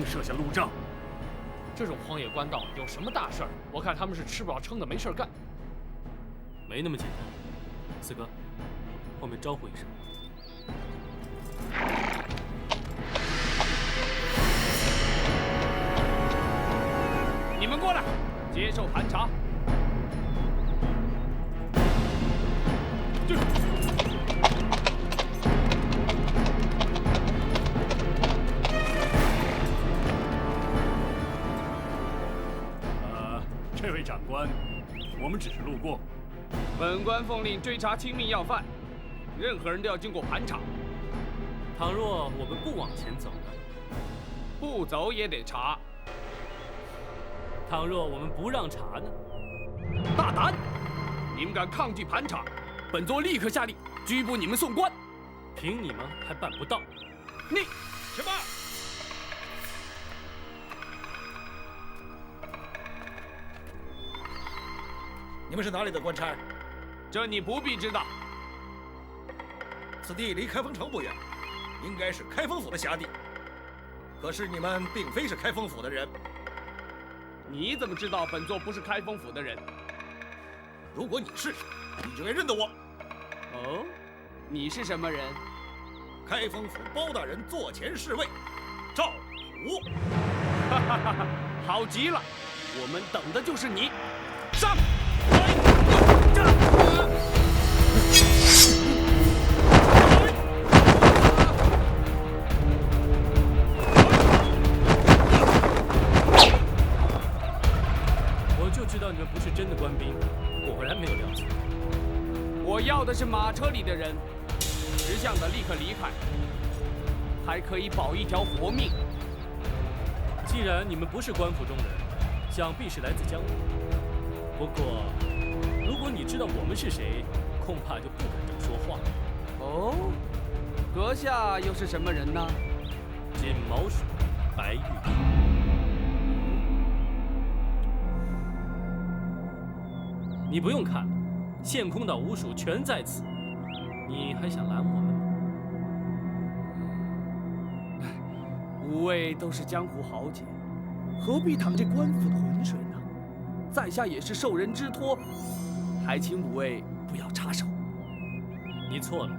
设下路障。这种荒野官道有什么大事儿？我看他们是吃不饱撑的，没事干。没那么简单。四哥，后面招呼一声。你们过来，接受盘查。这位长官，我们只是路过。本官奉令追查亲密要犯，任何人都要经过盘查。倘若我们不往前走呢？不走也得查。倘若我们不让查呢？大胆！你们敢抗拒盘查，本座立刻下令拘捕你们送官。凭你们还办不到。你什么？你们是哪里的官差？这你不必知道。此地离开封城不远，应该是开封府的辖地。可是你们并非是开封府的人。你怎么知道本座不是开封府的人？如果你是，你就该认得我。哦，你是什么人？开封府包大人座前侍卫赵虎。哈哈哈！好极了，我们等的就是你。上！我就知道你们不是真的官兵，果然没有料错。我要的是马车里的人，识相的立刻离开，还可以保一条活命。既然你们不是官府中人，想必是来自江湖。不过，如果你知道我们是谁，恐怕就不敢这么说话。哦，阁下又是什么人呢？金毛鼠，白玉堂。你不用看了，县空岛五署全在此，你还想拦我们吗？五位都是江湖豪杰，何必淌这官府的浑水呢？在下也是受人之托，还请五位不要插手。你错了，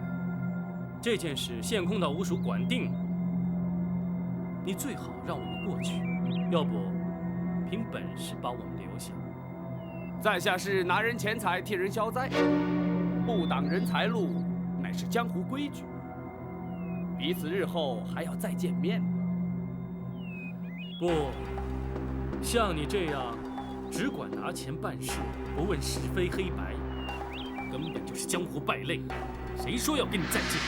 这件事县空岛五署管定了，你最好让我们过去，要不凭本事把我们留下。在下是拿人钱财替人消灾，不挡人财路，乃是江湖规矩。彼此日后还要再见面吗？不，像你这样只管拿钱办事，不问是非黑白，根本就是江湖败类。谁说要跟你再见？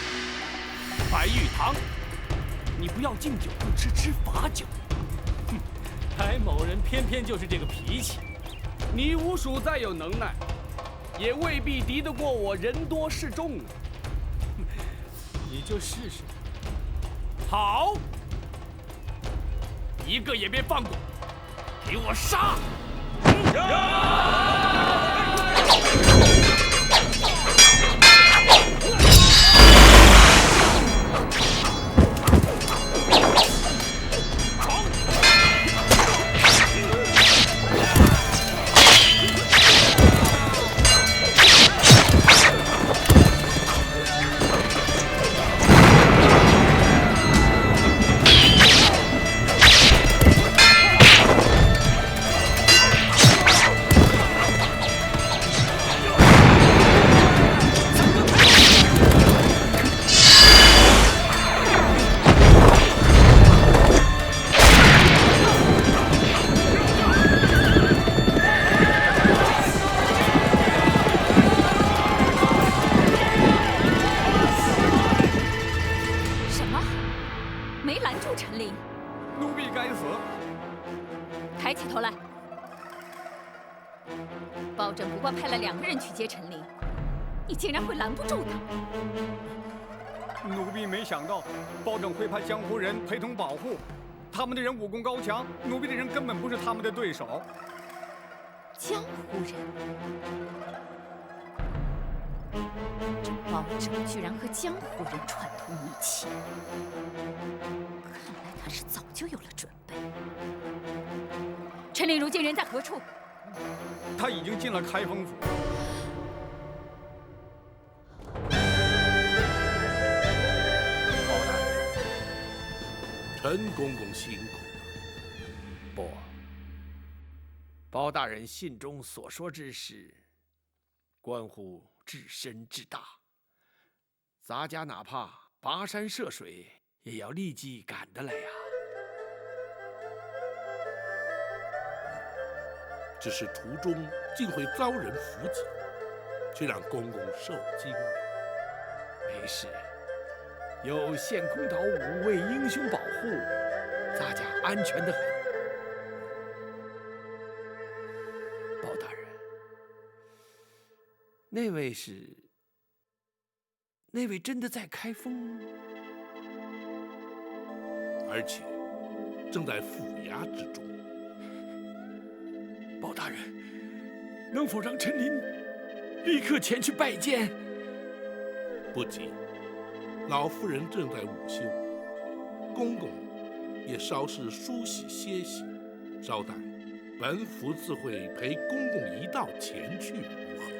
白玉堂，你不要敬酒不吃罚酒。哼，白某人偏偏就是这个脾气。你五署再有能耐，也未必敌得过我人多势众啊！你就试试。好，一个也别放过，给我杀！抬起头来！包拯不过派了2个人去接陈琳，你竟然会拦不住他？奴婢没想到包拯会派江湖人陪同保护，他们的人武功高强，奴婢的人根本不是他们的对手。江湖人，这包拯居然和江湖人串通一气，看来他是早就有了准备。陈琳如今人在何处？他已经进了开封府。包大人，陈公公辛苦了。不，包大人信中所说之事，关乎至深至大，咱家哪怕跋山涉水，也要立即赶得来呀。只是途中竟会遭人伏击，却让公公受惊了。没事，有献空岛5位英雄保护，咱家安全得很。包大人，那位真的在开封，而且正在府衙之中。包大人，能否让陈琳立刻前去拜见？不急，老夫人正在午休，公公也稍事梳洗歇息，稍待，本府自会陪公公一道前去，如何？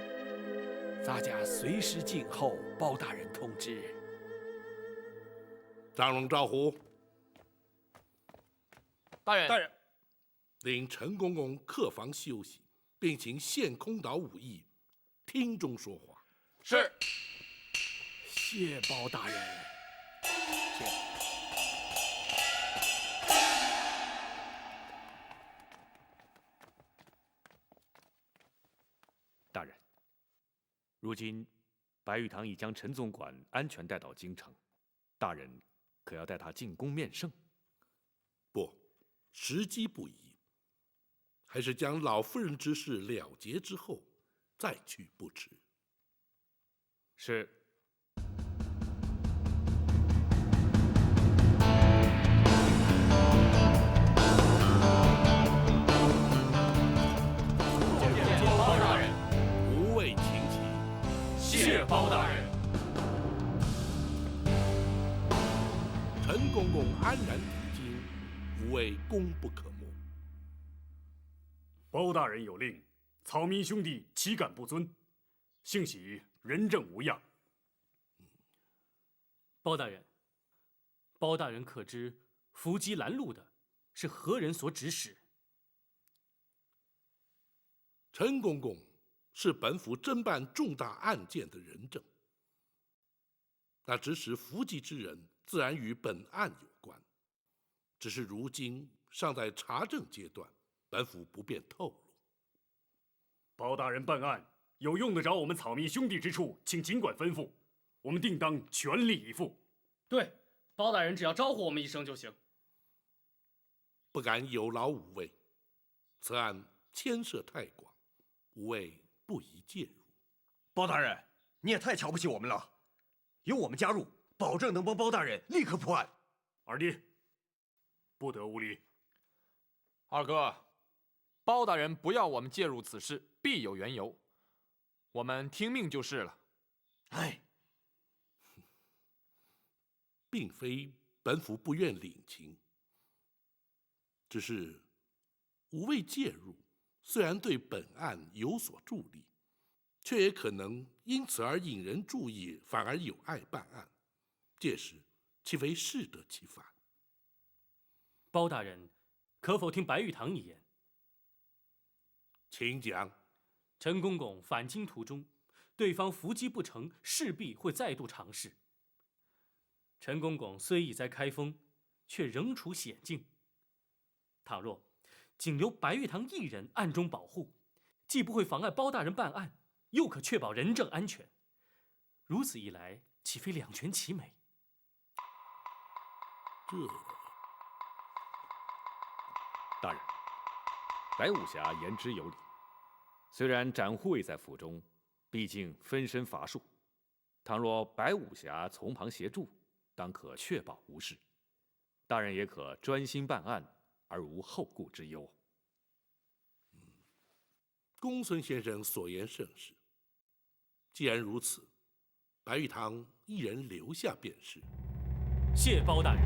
咱家随时静候包大人通知。张荣、赵虎，大人，令陈公公客房休息，并请献空岛武艺厅中说话。是。谢包大人。大人，如今白玉堂已将陈总管安全带到京城，大人可要带他进宫面圣？不，时机不宜。还是将老夫人之事了结之后，再去不迟。是。见包大人。五位请起。谢包大人。陈公公安然抵京，无谓功不可没。包大人有令，草民兄弟岂敢不遵？幸喜人证无恙。包大人，包大人可知伏击拦路的是何人所指使？陈公公是本府侦办重大案件的人证，那指使伏击之人自然与本案有关，只是如今尚在查证阶段，本府不便透露。包大人办案有用得着我们草民兄弟之处，请尽管吩咐，我们定当全力以赴。对，包大人只要招呼我们一声就行。不敢有劳五位，此案牵涉太广，五位不宜介入。包大人，你也太瞧不起我们了，有我们加入，保证能帮包大人立刻破案。二弟，不得无礼。二哥，包大人不要我们介入此事，必有缘由，我们听命就是了。哎，并非本府不愿领情，只是五位介入，虽然对本案有所助力，却也可能因此而引人注意，反而有碍办案。届时岂非适得其反？包大人，可否听白玉堂一言？请讲。陈公公返京途中，对方伏击不成，势必会再度尝试。陈公公虽已在开封，却仍处险境。倘若仅留白玉堂一人暗中保护，既不会妨碍包大人办案，又可确保人证安全。如此一来，岂非两全其美？大人，白武侠言之有理。虽然展护卫在府中，毕竟分身乏术，倘若白武侠从旁协助，当可确保无事。大人也可专心办案，而无后顾之忧。公孙先生所言甚是。既然如此，白玉堂一人留下便是。谢包大人。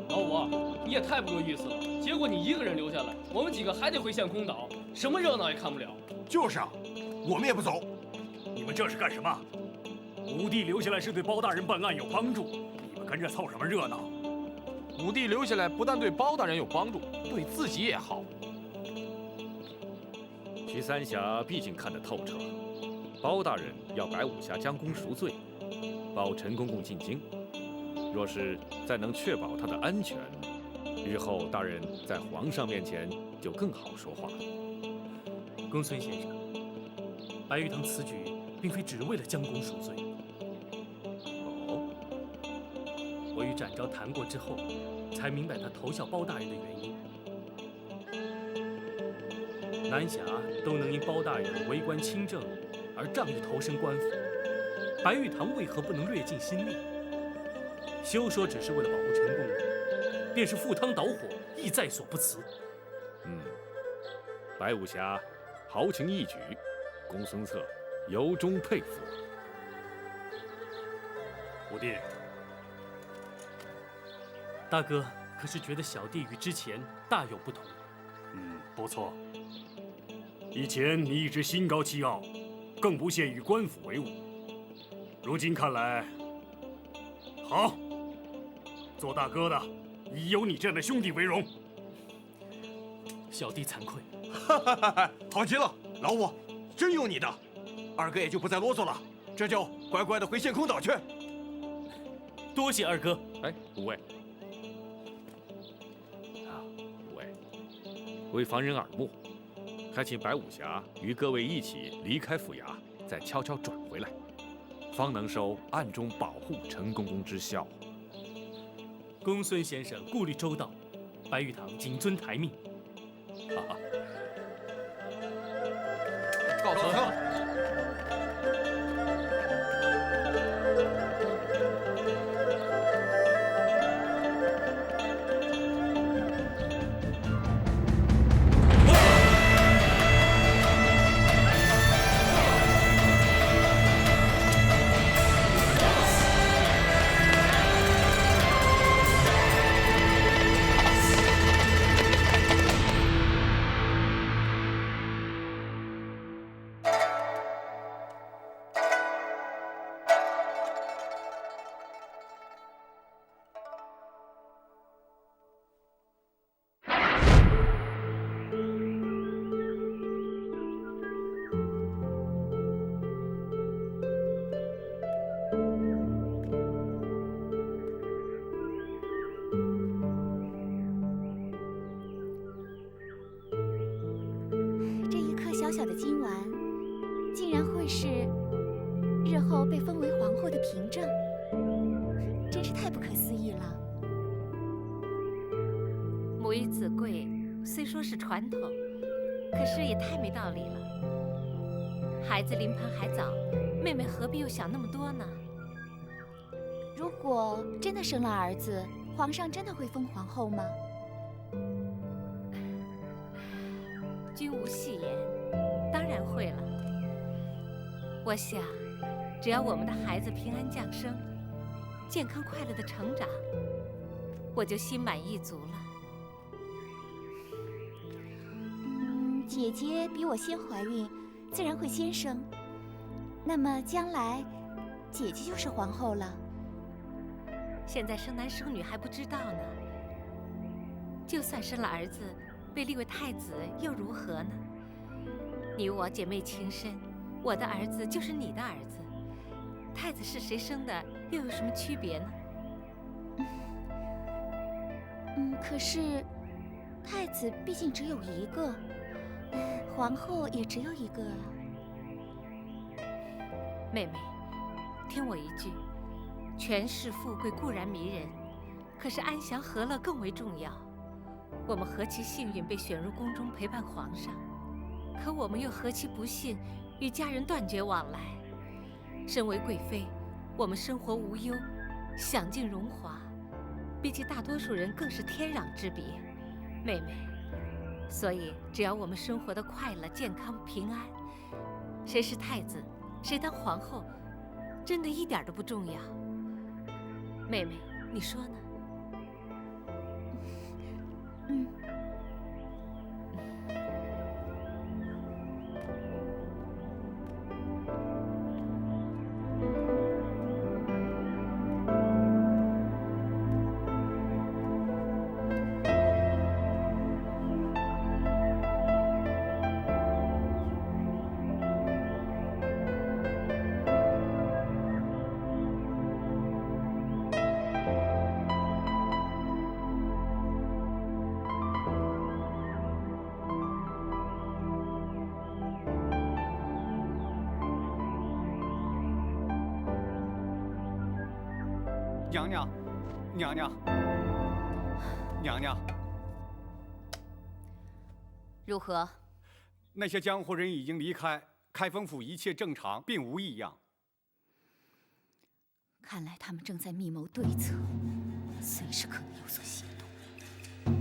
老五，你也太不够意思了！结果你一个人留下来，我们几个还得回陷空岛，什么热闹也看不了。就是啊，我们也不走。你们这是干什么？武帝留下来是对包大人办案有帮助，你们跟着凑什么热闹？武帝留下来不但对包大人有帮助，对自己也好。徐三侠毕竟看得透彻，包大人要白武侠将功赎罪，保陈公公进京。若是再能确保他的安全，日后大人在皇上面前就更好说话。公孙先生，白玉堂此举并非只为了将功赎罪。哦，我与展昭谈过之后，才明白他投效包大人的原因。南侠都能因包大人为官清正而仗义投身官府，白玉堂为何不能略尽心力？休说只是为了保护陈公公，便是赴汤蹈火，亦在所不辞。白武侠豪情一举，公孙策由衷佩服。武帝，大哥可是觉得小弟与之前大有不同？不错。以前你一直心高气傲，更不屑与官府为伍。如今看来，好，做大哥的以有你这样的兄弟为荣。小弟惭愧。好极了，老五，真有你的。二哥也就不再啰嗦了，这就乖乖的回陷空岛去。多谢二哥。哎，五位，五位，为防人耳目，还请白武侠与各位一起离开府衙，再悄悄转回来，方能收暗中保护陈公公之效。公孙先生顾虑周到，白玉堂谨遵台命。哈哈。告辞。小小的金丸，竟然会是日后被封为皇后的凭证，真是太不可思议了。母以子贵，虽说是传统，可是也太没道理了。孩子临盆还早，妹妹何必又想那么多呢？如果真的生了儿子，皇上真的会封皇后吗？君无戏言，当然会了。我想，只要我们的孩子平安降生，健康快乐的成长，我就心满意足了。姐姐比我先怀孕，自然会先生。那么将来，姐姐就是皇后了。现在生男生女还不知道呢。就算生了儿子，被立为太子又如何呢？你我姐妹情深，我的儿子就是你的儿子，太子是谁生的又有什么区别呢？可是太子毕竟只有一个，皇后也只有一个啊。妹妹，听我一句，权势富贵固然迷人，可是安详和乐更为重要。我们何其幸运被选入宫中陪伴皇上，可我们又何其不幸与家人断绝往来。身为贵妃，我们生活无忧，享尽荣华，比起大多数人更是天壤之别。妹妹，所以只要我们生活的快乐、健康、平安，谁是太子，谁当皇后，真的一点都不重要。妹妹，你说呢？嗯。娘娘，娘娘，娘娘，如何？那些江湖人已经离开，开封府一切正常，并无异样。看来他们正在密谋对策，随时可能有所行动。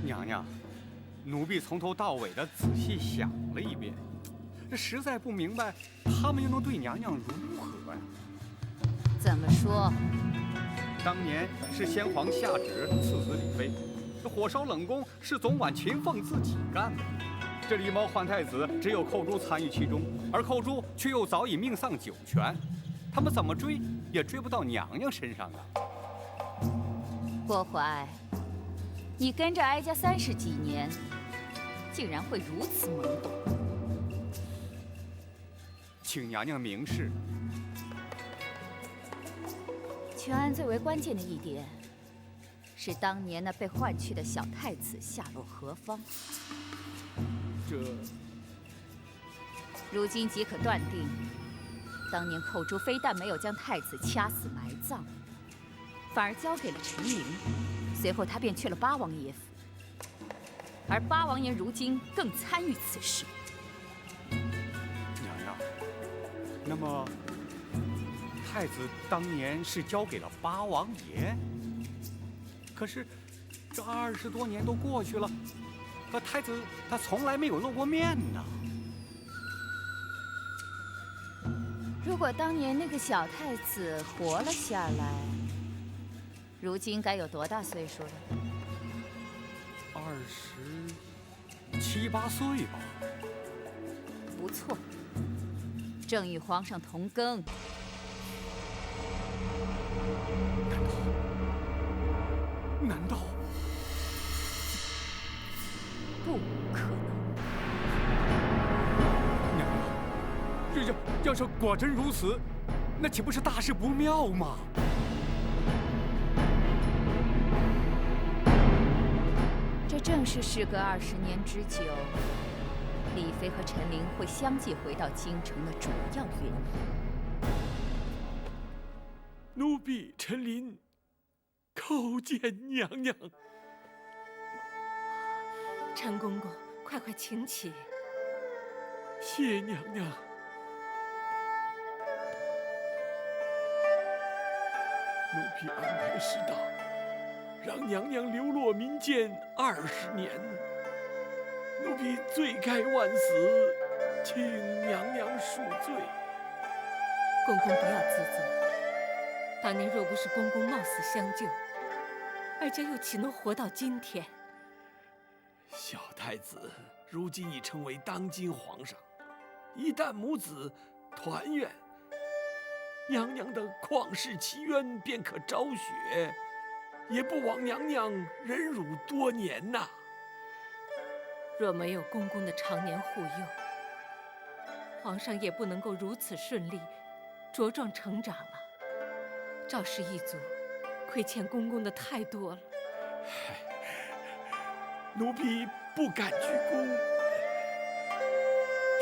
娘娘，奴婢从头到尾的仔细想了一遍，这实在不明白，他们又能对娘娘如何呀？怎么说？当年是先皇下旨赐死李妃，这火烧冷宫是总管秦凤自己干的。这狸猫换太子，只有寇珠参与其中，而寇珠却又早已命丧九泉，他们怎么追也追不到娘娘身上啊！郭淮，你跟着哀家30几年，竟然会如此懵懂？请娘娘明示。全案最为关键的一点，是当年那被换去的小太子下落何方。这，如今即可断定，当年寇珠非但没有将太子掐死埋葬，反而交给了陈琳，随后他便去了八王爷府，而八王爷如今更参与此事。娘娘，那么太子当年是交给了八王爷，可是这20多年都过去了，可太子他从来没有露过面呢。如果当年那个小太子活了下来，如今该有多大岁数了？27、8岁吧。不错，正与皇上同庚。难道？不可能！娘娘，要是果真如此，那岂不是大事不妙吗？这正是事隔20年之久，李妃和陈琳会相继回到京城的主要原因。奴婢陈琳叩见娘娘。陈公公，快快请起。谢娘娘。奴婢安排适当，让娘娘流落民间20年。奴婢罪该万死，请娘娘恕罪。公公不要自责。当年若不是公公冒死相救，哀家又岂能活到今天？小太子如今已成为当今皇上，一旦母子团圆，娘娘的旷世奇冤便可昭雪，也不枉娘娘忍辱多年呐。若没有公公的常年护佑，皇上也不能够如此顺利茁壮成长了。赵氏一族亏欠公公的太多了。奴婢不敢鞠躬。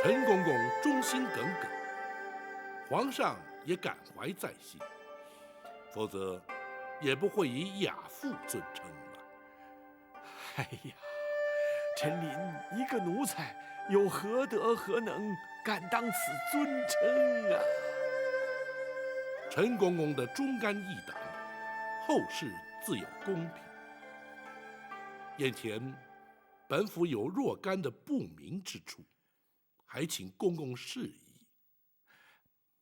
陈公公忠心耿耿，皇上也感怀在心，否则也不会以亚父尊称了。哎呀，陈琳一个奴才，有何德何能，敢当此尊称啊？陈公公的忠肝义胆，后世自有公平。眼前本府有若干的不明之处，还请公公示意。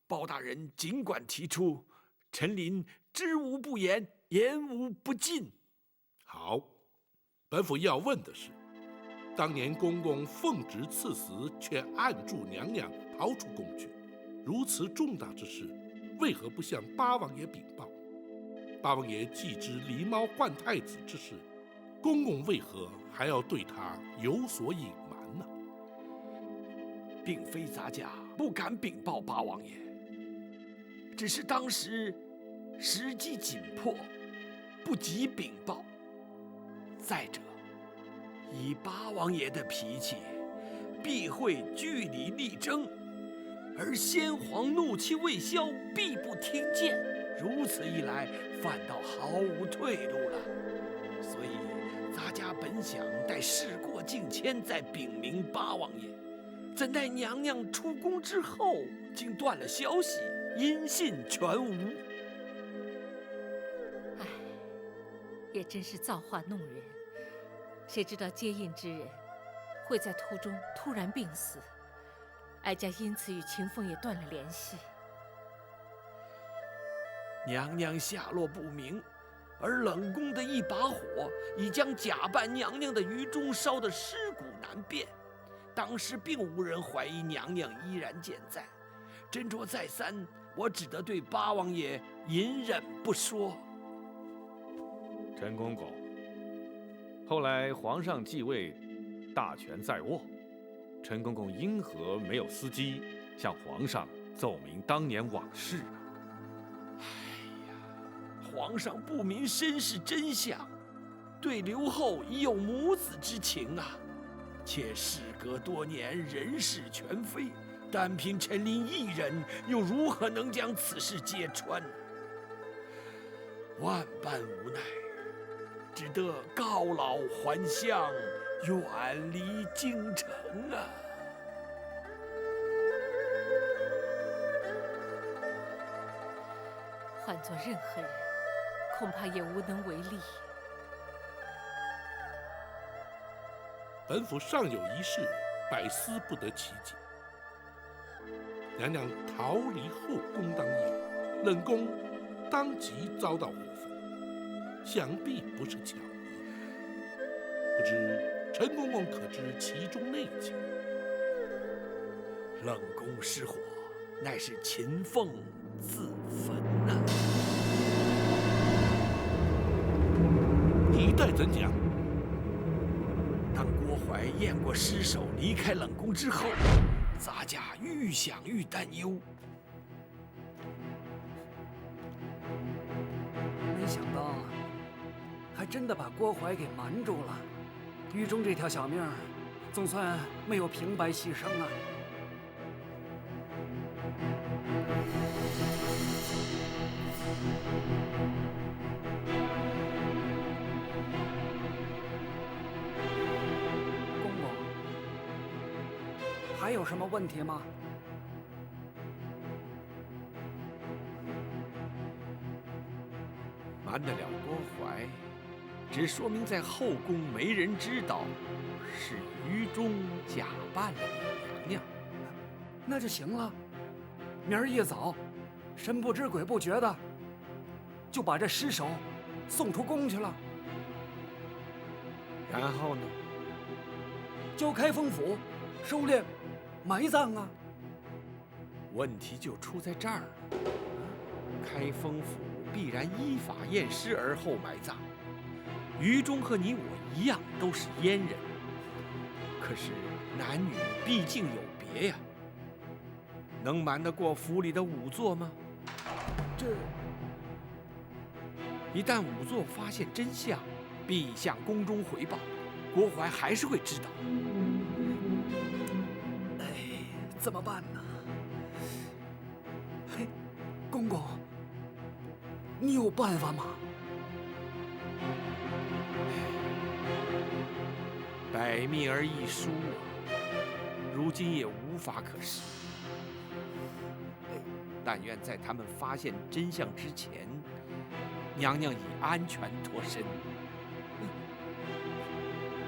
包大人尽管提出，臣临知无不言，言无不尽。好，本府要问的是，当年公公奉旨赐死，却按住娘娘逃出宫去，如此重大之事，为何不向八王爷禀报？八王爷既知狸猫换太子之事，公公为何还要对他有所隐瞒呢？并非咱家不敢禀报八王爷，只是当时时机紧迫，不及禀报。再者，以八王爷的脾气，必会据理力争，而先皇怒气未消，必不听谏。如此一来，反倒毫无退路了。所以，咱家本想待事过境迁再禀明八王爷，怎奈娘娘出宫之后，竟断了消息，音信全无。唉，也真是造化弄人。谁知道接应之人会在途中突然病死，哀家因此与秦凤也断了联系。娘娘下落不明，而冷宫的一把火已将假扮娘娘的于中烧得尸骨难辨。当时并无人怀疑娘娘依然健在，斟酌再三，我只得对八王爷隐忍不说。陈公公，后来皇上继位，大权在握，陈公公因何没有伺机向皇上奏明当年往事啊？皇上不明身世真相，对刘后已有母子之情啊。且事隔多年，人事全非，单凭陈琳一人，又如何能将此事揭穿呢？万般无奈，只得告老还乡，远离京城啊。换做任何人，恐怕也无能为力。本府尚有一事，百思不得其解。娘娘逃离后宫当夜，冷宫当即遭到火焚，想必不是巧合。不知陈公公可知其中内情？冷宫失火，乃是秦凤自焚呐。一代怎讲？当郭槐验过尸首，离开冷宫之后，咱家愈想愈担忧。没想到，还真的把郭槐给瞒住了。狱中这条小命，总算没有平白牺牲啊。公公，还有什么问题吗？瞒得了郭槐，只说明在后宫没人知道是于中假扮了你娘娘。那就行了。明儿一早，神不知鬼不觉的，就把这尸首送出宫去了。然后呢？交开封府收敛埋葬啊。问题就出在这儿了。开封府必然依法验尸而后埋葬。于中和你我一样都是阉人，可是男女毕竟有别呀。能瞒得过府里的仵作吗？一旦仵作发现真相，必向宫中回报，郭槐还是会知道。哎，怎么办呢？嘿，公公，你有办法吗？百密而一疏啊，如今也无法可施。但愿在他们发现真相之前，娘娘已安全脱身。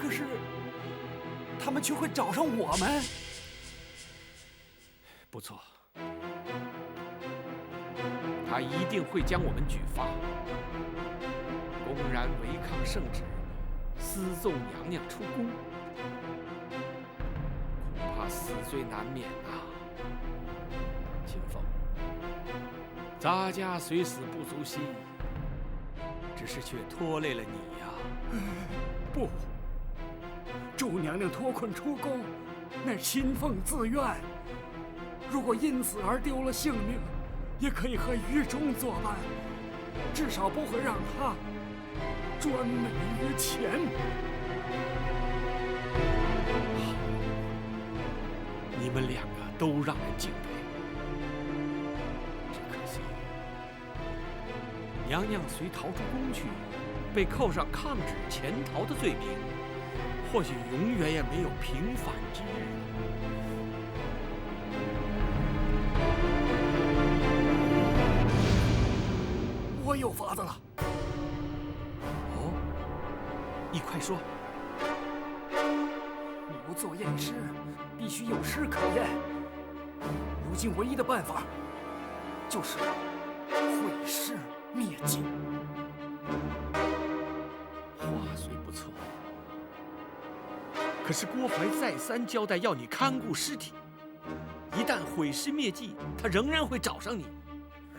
可是他们却会找上我们。不错，他一定会将我们举发，公然违抗圣旨，私纵娘娘出宫，恐怕死罪难免啊！秦凤，咱家虽死不足惜，只是却拖累了你呀。不，祝娘娘脱困出宫，乃秦凤自愿。如果因此而丢了性命，也可以和于中作伴，至少不会让他专美于前。你们两个都让人敬佩，只可惜娘娘虽逃出宫去，被扣上抗旨潜逃的罪名，或许永远也没有平反之日。我有法子了。哦，你快说。牛做验尸，必须有尸可验。如今唯一的办法，就是毁尸灭迹。话虽不错，可是郭槐再三交代要你看顾尸体，一旦毁尸灭迹，他仍然会找上你。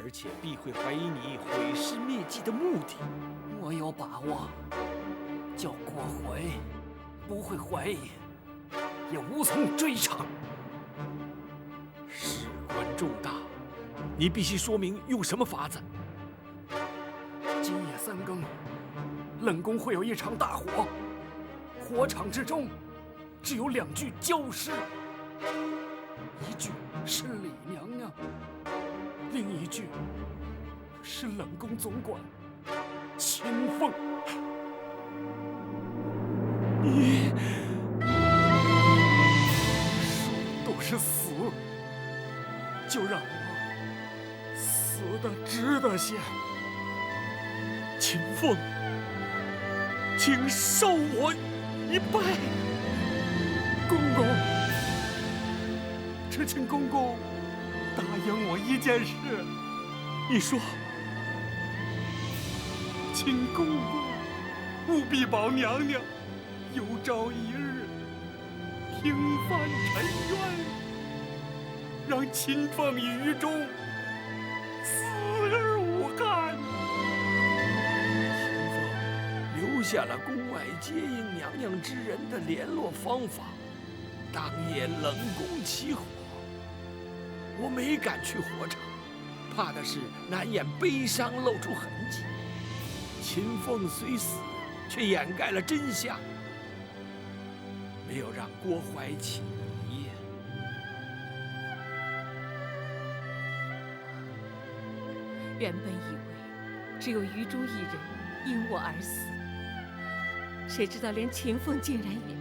而且必会怀疑你毁尸灭迹的目的。我有把握，叫郭槐不会怀疑，也无从追查。事关重大，你必须说明用什么法子。今夜3更，冷宫会有一场大火，火场之中只有2具焦尸，一具是李娘娘，另一具是冷宫总管秦凤。你说都是死，就让我死得值得些。秦凤，请受我一拜。公公，只请公公答应我一件事。你说。请公公务必保娘娘有朝一日平反沉冤，让秦凤与于中死而无憾。秦凤留下了宫外接应娘娘之人的联络方法，当夜冷宫起火，我没敢去火场，怕的是难掩悲伤露出痕迹。秦凤虽死，却掩盖了真相，没有让郭槐起疑。原本以为只有于中一人因我而死，谁知道连秦凤竟然也……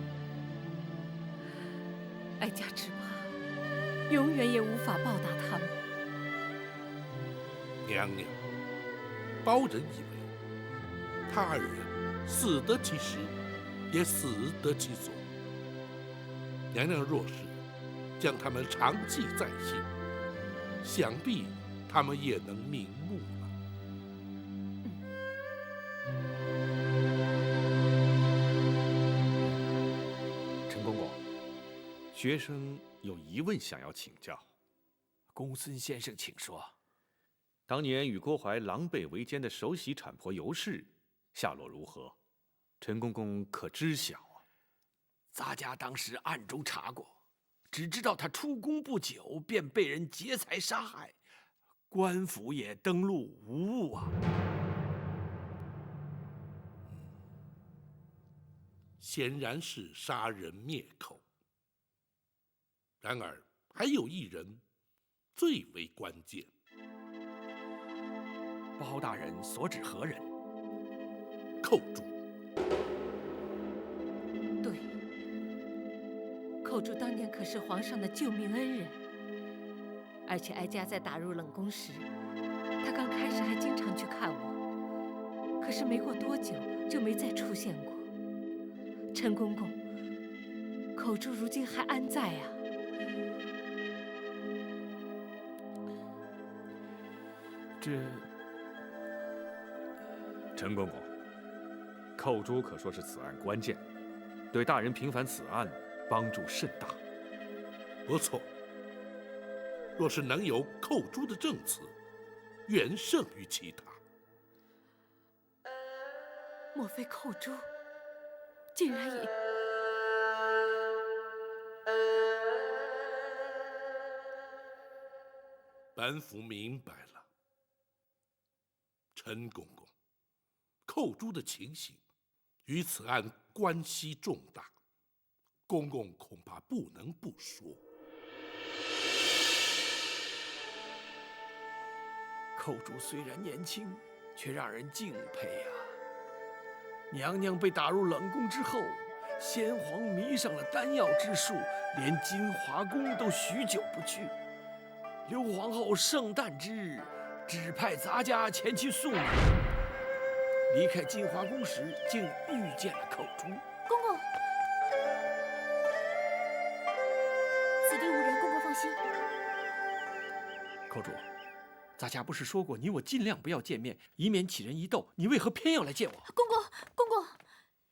哀家只怕永远也无法报答他们。娘娘，包拯以为他二人死得其时，也死得其所。娘娘若是将他们长记在心，想必他们也能瞑目了。陈公公，学生有疑问想要请教。公孙先生，请说。当年与郭槐狼狈为奸的首席产婆尤氏，下落如何？陈公公可知晓啊？咱家当时暗中查过，只知道他出宫不久便被人劫财杀害，官府也登录无误啊。显然是杀人灭口。然而还有一人最为关键。包大人所指何人？寇珠。对，寇珠当年可是皇上的救命恩人，而且哀家在打入冷宫时，他刚开始还经常去看我，可是没过多久就没再出现过。陈公公，口珠如今还安在啊？陈公公，寇珠可说是此案关键，对大人平反此案帮助甚大。不错，若是能有寇珠的证词，远胜于其他。莫非寇珠竟然也……本府明白了，陈公公，寇珠的情形与此案关系重大，公公恐怕不能不说。寇珠虽然年轻，却让人敬佩啊。娘娘被打入冷宫之后，先皇迷上了丹药之术，连金华宫都许久不去。刘皇后圣诞之日，指派咱家前去送礼。离开金华宫时，竟遇见了寇珠。公公，此地无人，公公放心。寇珠，咱家不是说过你我尽量不要见面，以免起人疑窦，你为何偏要来见我？公公，公公，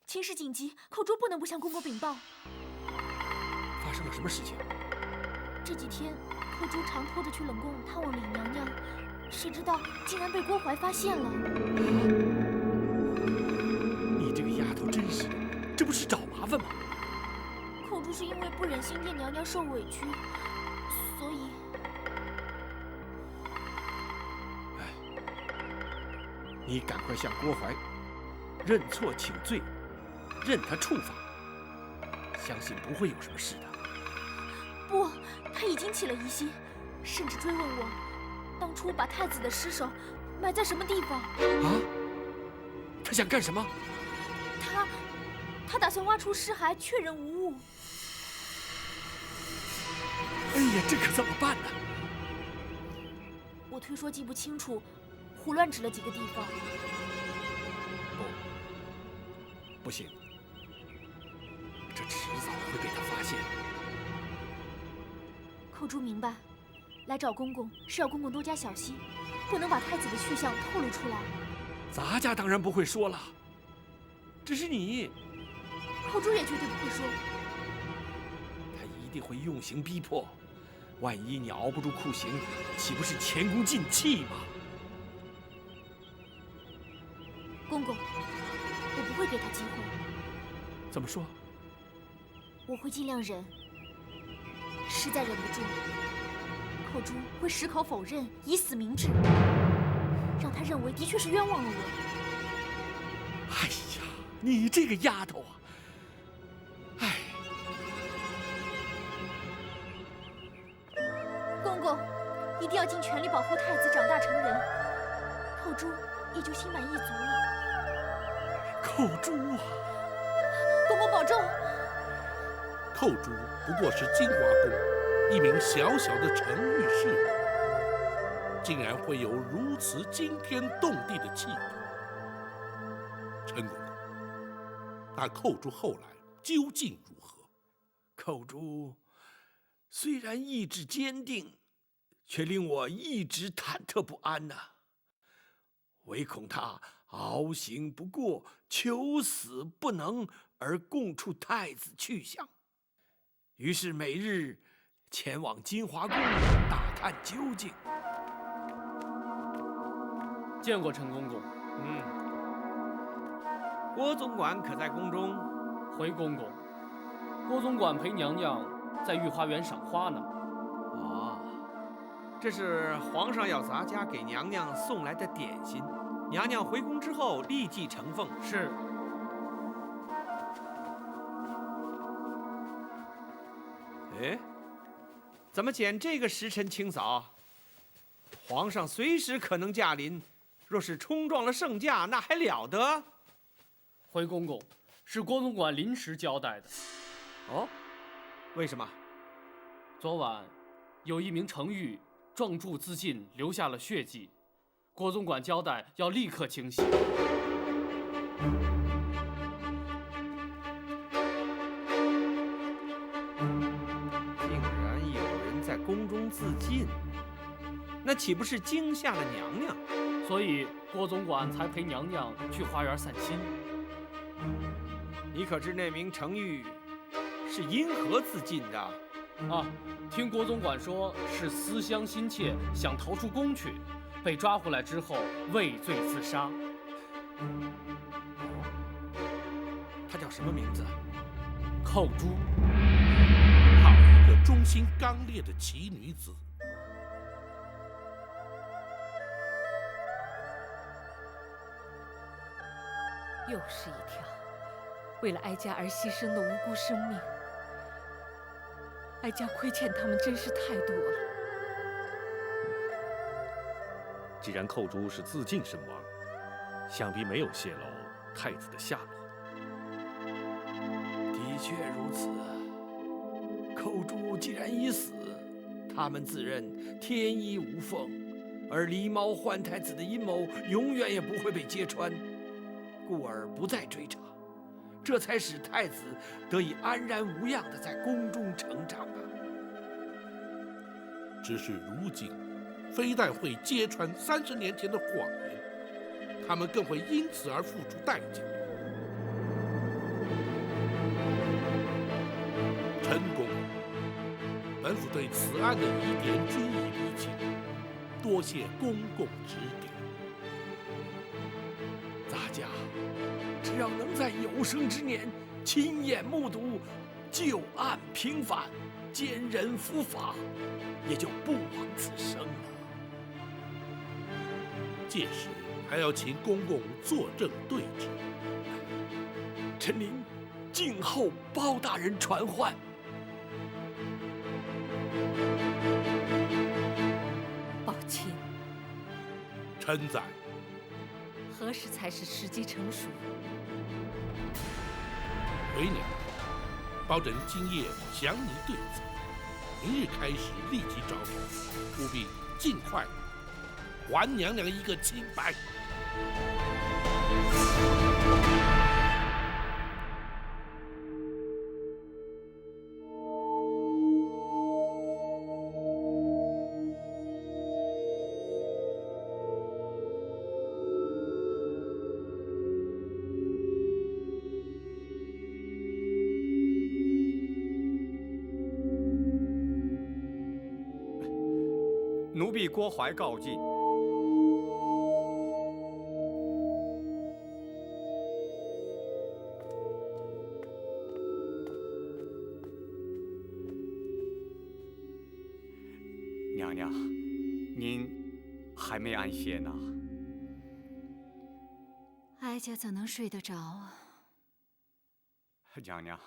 情势紧急，寇珠不能不向公公禀报。发生了什么事情？这几天，寇珠常拖着去冷宫探望李娘娘，谁知道竟然被郭槐发现了。你这个丫头真是，这不是找麻烦吗？寇珠是因为不忍心见娘娘受委屈，所以……你赶快向郭槐认错请罪，任他处罚，相信不会有什么事的。不，他已经起了疑心，甚至追问我当初把太子的尸首埋在什么地方。啊？他想干什么？他打算挖出尸骸，确认无误。哎呀，这可怎么办呢？我推说记不清楚，胡乱指了几个地方。不行，这迟早会被他发现。寇珠明白，来找公公是要公公多加小心，不能把太子的去向透露出来。咱家当然不会说了，只是你，寇珠也绝对不会说。他一定会用刑逼迫，万一你熬不住酷刑，岂不是前功尽弃吗？公公，我不会给他机会。怎么说？我会尽量忍，实在忍不住，寇珠会矢口否认，以死明志，让他认为的确是冤枉了我。哎呀，你这个丫头啊！哎，公公一定要尽全力保护太子长大成人，寇珠也就心满意足了。寇珠啊！公公保重。寇珠不过是金华宫一名小小的程御侍女，竟然会有如此惊天动地的气魄。陈公公，那寇珠后来究竟如何？寇珠虽然意志坚定，却令我一直忐忑不安呐。唯恐他熬刑不过，求死不能，而供出太子去向。于是每日前往金华宫打探究竟。见过陈公公。郭总管可在宫中？回公公，郭总管陪娘娘在御花园赏花呢。哦，这是皇上要咱家给娘娘送来的点心，娘娘回宫之后立即呈奉。是。哎，怎么捡这个时辰清扫？皇上随时可能驾临，若是冲撞了圣驾，那还了得？回公公，是郭总管临时交代的。哦，为什么？昨晚有一名程御撞柱自尽，留下了血迹，郭总管交代要立刻清洗。在宫中自尽，那岂不是惊吓了娘娘？所以郭总管才陪娘娘去花园散心。你可知那名程昱是因何自尽的？啊，听郭总管说是思乡心切，想逃出宫去，被抓回来之后畏罪自杀。她叫什么名字？寇珠。好一个忠心刚烈的奇女子！又是一条为了哀家而牺牲的无辜生命，哀家亏欠他们真是太多了。既然寇珠是自尽身亡，想必没有泄露太子的下落。的确如此。寇珠既然已死，他们自认天衣无缝，而狸猫换太子的阴谋永远也不会被揭穿，故而不再追查，这才使太子得以安然无恙地在宫中成长啊。只是如今，非但会揭穿30年前的谎言，他们更会因此而付出代价。陈公，本府对此案的疑点均已厘清，多谢公公指点。咱家只要能在有生之年亲眼目睹旧案平反，奸人伏法，也就不枉此生了。届时还要请公公作证对质。臣您静候包大人传唤。宝琴，臣在。何时才是时机成熟？回娘，包拯今夜详拟对策，明日开始立即招供，务必尽快还娘娘一个清白。奴婢郭槐告进。娘娘，您还没安歇呢。哀家怎能睡得着啊？娘娘，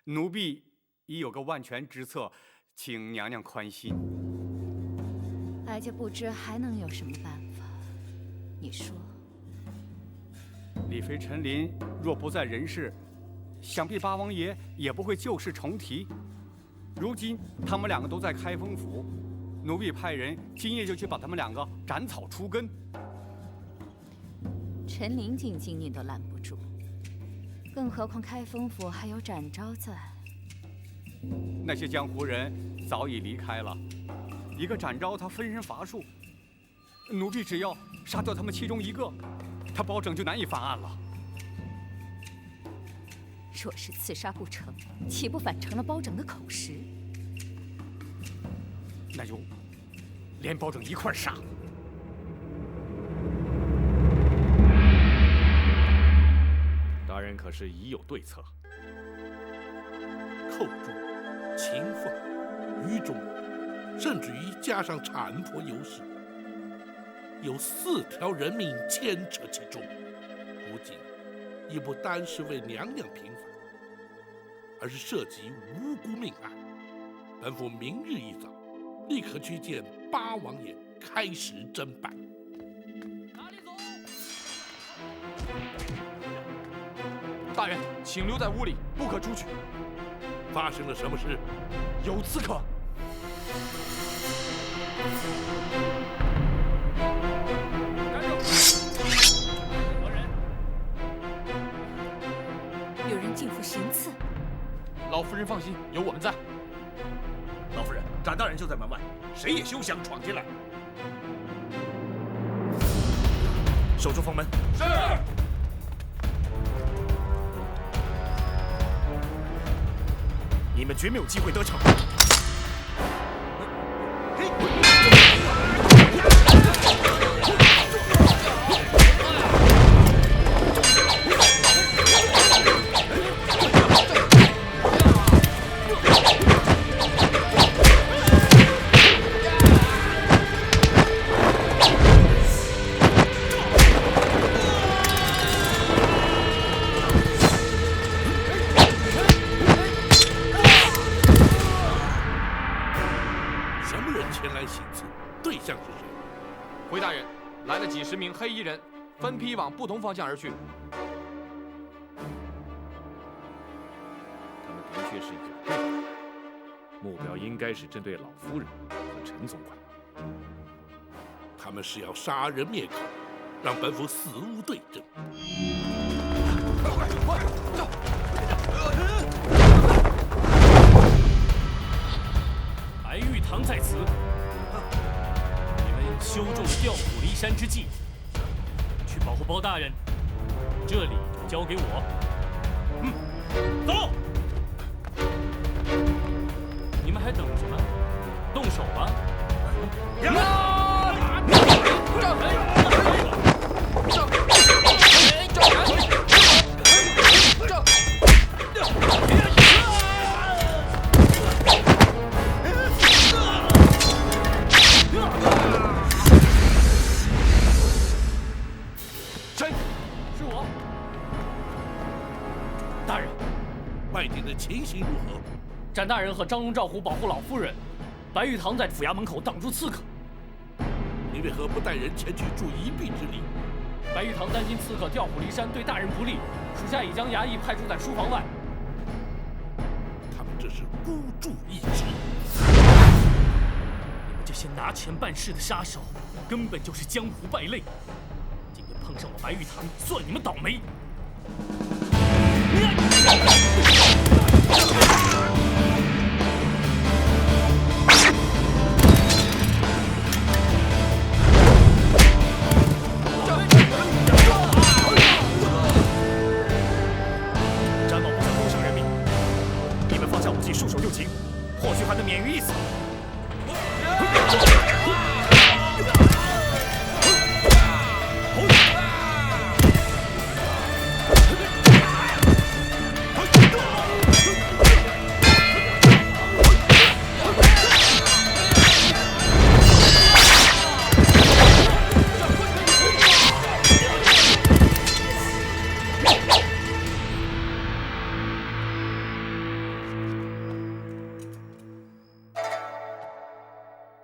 奴婢已有个万全之策，请娘娘宽心。哀家不知还能有什么办法，你说。李妃陈琳若不在人世，想必八王爷也不会旧事重提。如今他们两个都在开封府，奴婢派人今夜就去把他们两个斩草除根。陈琳进京您都拦不住，更何况开封府还有展昭在。那些江湖人早已离开了。一个展昭，他分身乏术，奴婢只要杀掉他们其中一个，他包拯就难以翻案了。若是刺杀不成，岂不反成了包拯的口实？那就连包拯一块杀。大人可是已有对策？寇珠、秦凤、于中，甚至于加上产婆尤氏，有4条人命牵扯其中。如今已不单是为娘娘平反，而是涉及无辜命案。本府明日一早立刻去见八王爷，开始侦办。大人，请留在屋里，不可出去。发生了什么事？有刺客。有人进府行刺。老夫人放心，有我们在。老夫人，站展大人就在门外，谁也休想闯进来。守住房门。是。你们绝没有机会得逞。回大人，来了几十名黑衣人，分批往不同方向而去。他们的确是有备而来，目标应该是针对老夫人和陈总管。他们是要杀人灭口，让本府死无对证。快！白玉堂在此。修中了调虎离山之计，去保护包大人，这里就交给我。走！你们还等什么？动手吧！情形如何？展大人和张荣、赵虎保护老夫人，白玉堂在府衙门口挡住刺客。你为何不带人前去助一臂之力？白玉堂担心刺客调虎离山对大人不利，属下已将衙役派驻在书房外。他们这是孤注一掷。你们这些拿钱办事的杀手，根本就是江湖败类。今天碰上我白玉堂，算你们倒霉。詹某不想弄伤人命，你们放下武器，束手就擒，或许还能免于一死。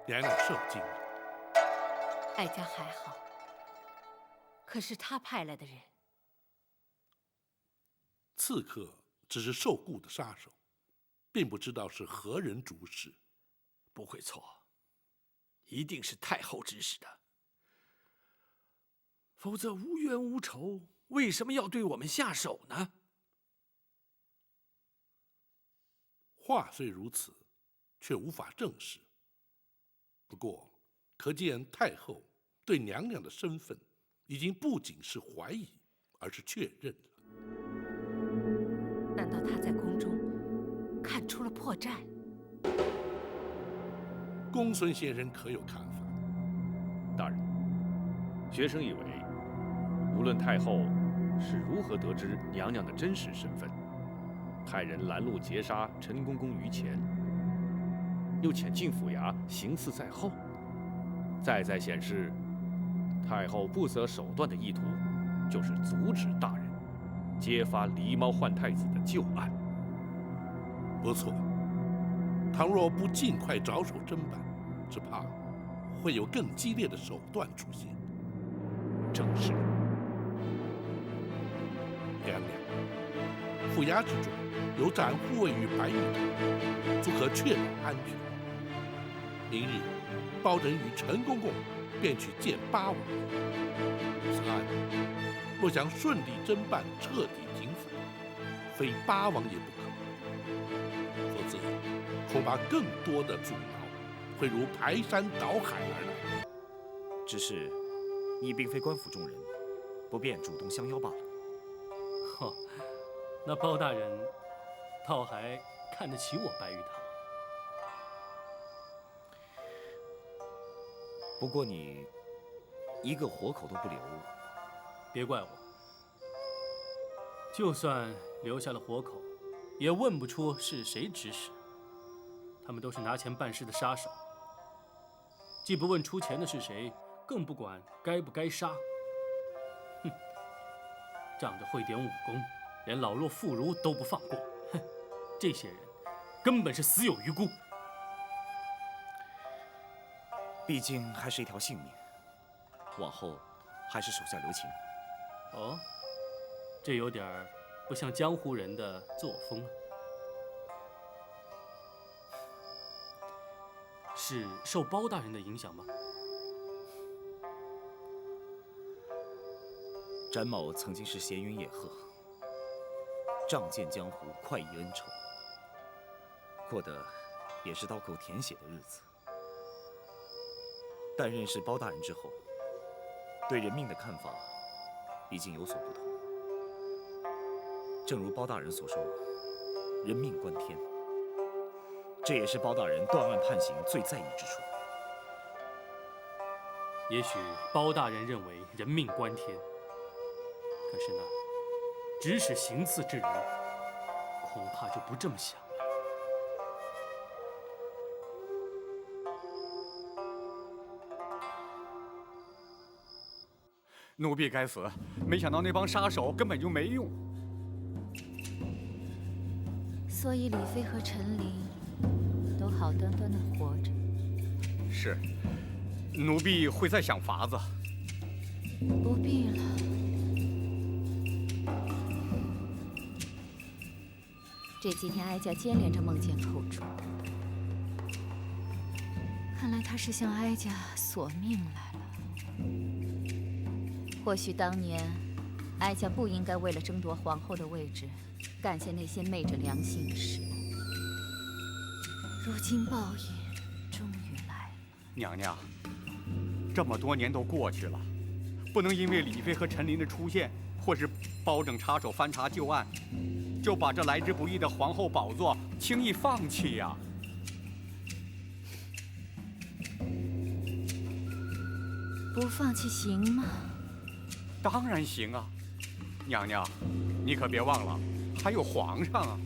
娘娘受惊了。哀家还好，可是他派来的人，刺客只是受雇的杀手，并不知道是何人主使。不会错，一定是太后指使的。否则无冤无仇，为什么要对我们下手呢？话虽如此，却无法证实。不过，可见太后对娘娘的身份已经不仅是怀疑，而是确认了。难道他在宫中看出了破绽？公孙先生可有看法？大人，学生以为，无论太后是如何得知娘娘的真实身份，派人拦路截杀陈公公于前，又潜进府衙行刺在后，再显示太后不择手段的意图，就是阻止大人揭发狸猫换太子的旧案。不错，倘若不尽快着手侦办，只怕会有更激烈的手段出现。正是。娘娘，府衙之中有展护卫于白玉堂，足可确保安全。明日，包拯与陈公公便去见八王爷。此案若想顺利侦办、彻底平反，非八王爷不可，否则恐怕更多的阻挠会如排山倒海而来。只是你并非官府中人，不便主动相邀罢了。哦，那包大人倒还看得起我白玉堂。不过你一个活口都不留，别怪我。就算留下了活口，也问不出是谁指使。他们都是拿钱办事的杀手，既不问出钱的是谁，更不管该不该杀。哼，仗着会点武功，连老弱妇孺都不放过。哼，这些人根本是死有余辜。毕竟还是一条性命，往后还是手下留情。哦，这有点不像江湖人的作风啊。是受包大人的影响吗？詹某曾经是闲云野鹤，仗剑江湖，快意恩仇，过得也是刀口舔血的日子。但认识包大人之后，对人命的看法已经有所不同。正如包大人所说，人命关天，这也是包大人断案判刑最在意之处。也许包大人认为人命关天，可是那指使行刺之人，恐怕就不这么想了。奴婢该死，没想到那帮杀手根本就没用。所以李飞和陈琳都好端端的活着。是，奴婢会再想法子。不必了。这几天哀家接连着梦见寇珠，看来他是向哀家索命来了。或许当年，哀家不应该为了争夺皇后的位置，干下那些昧着良心的事。如今报应终于来了。娘娘，这么多年都过去了，不能因为李妃和陈琳的出现，或是包拯插手翻查旧案，就把这来之不易的皇后宝座轻易放弃呀。不放弃行吗？当然行啊，娘娘，你可别忘了，还有皇上啊。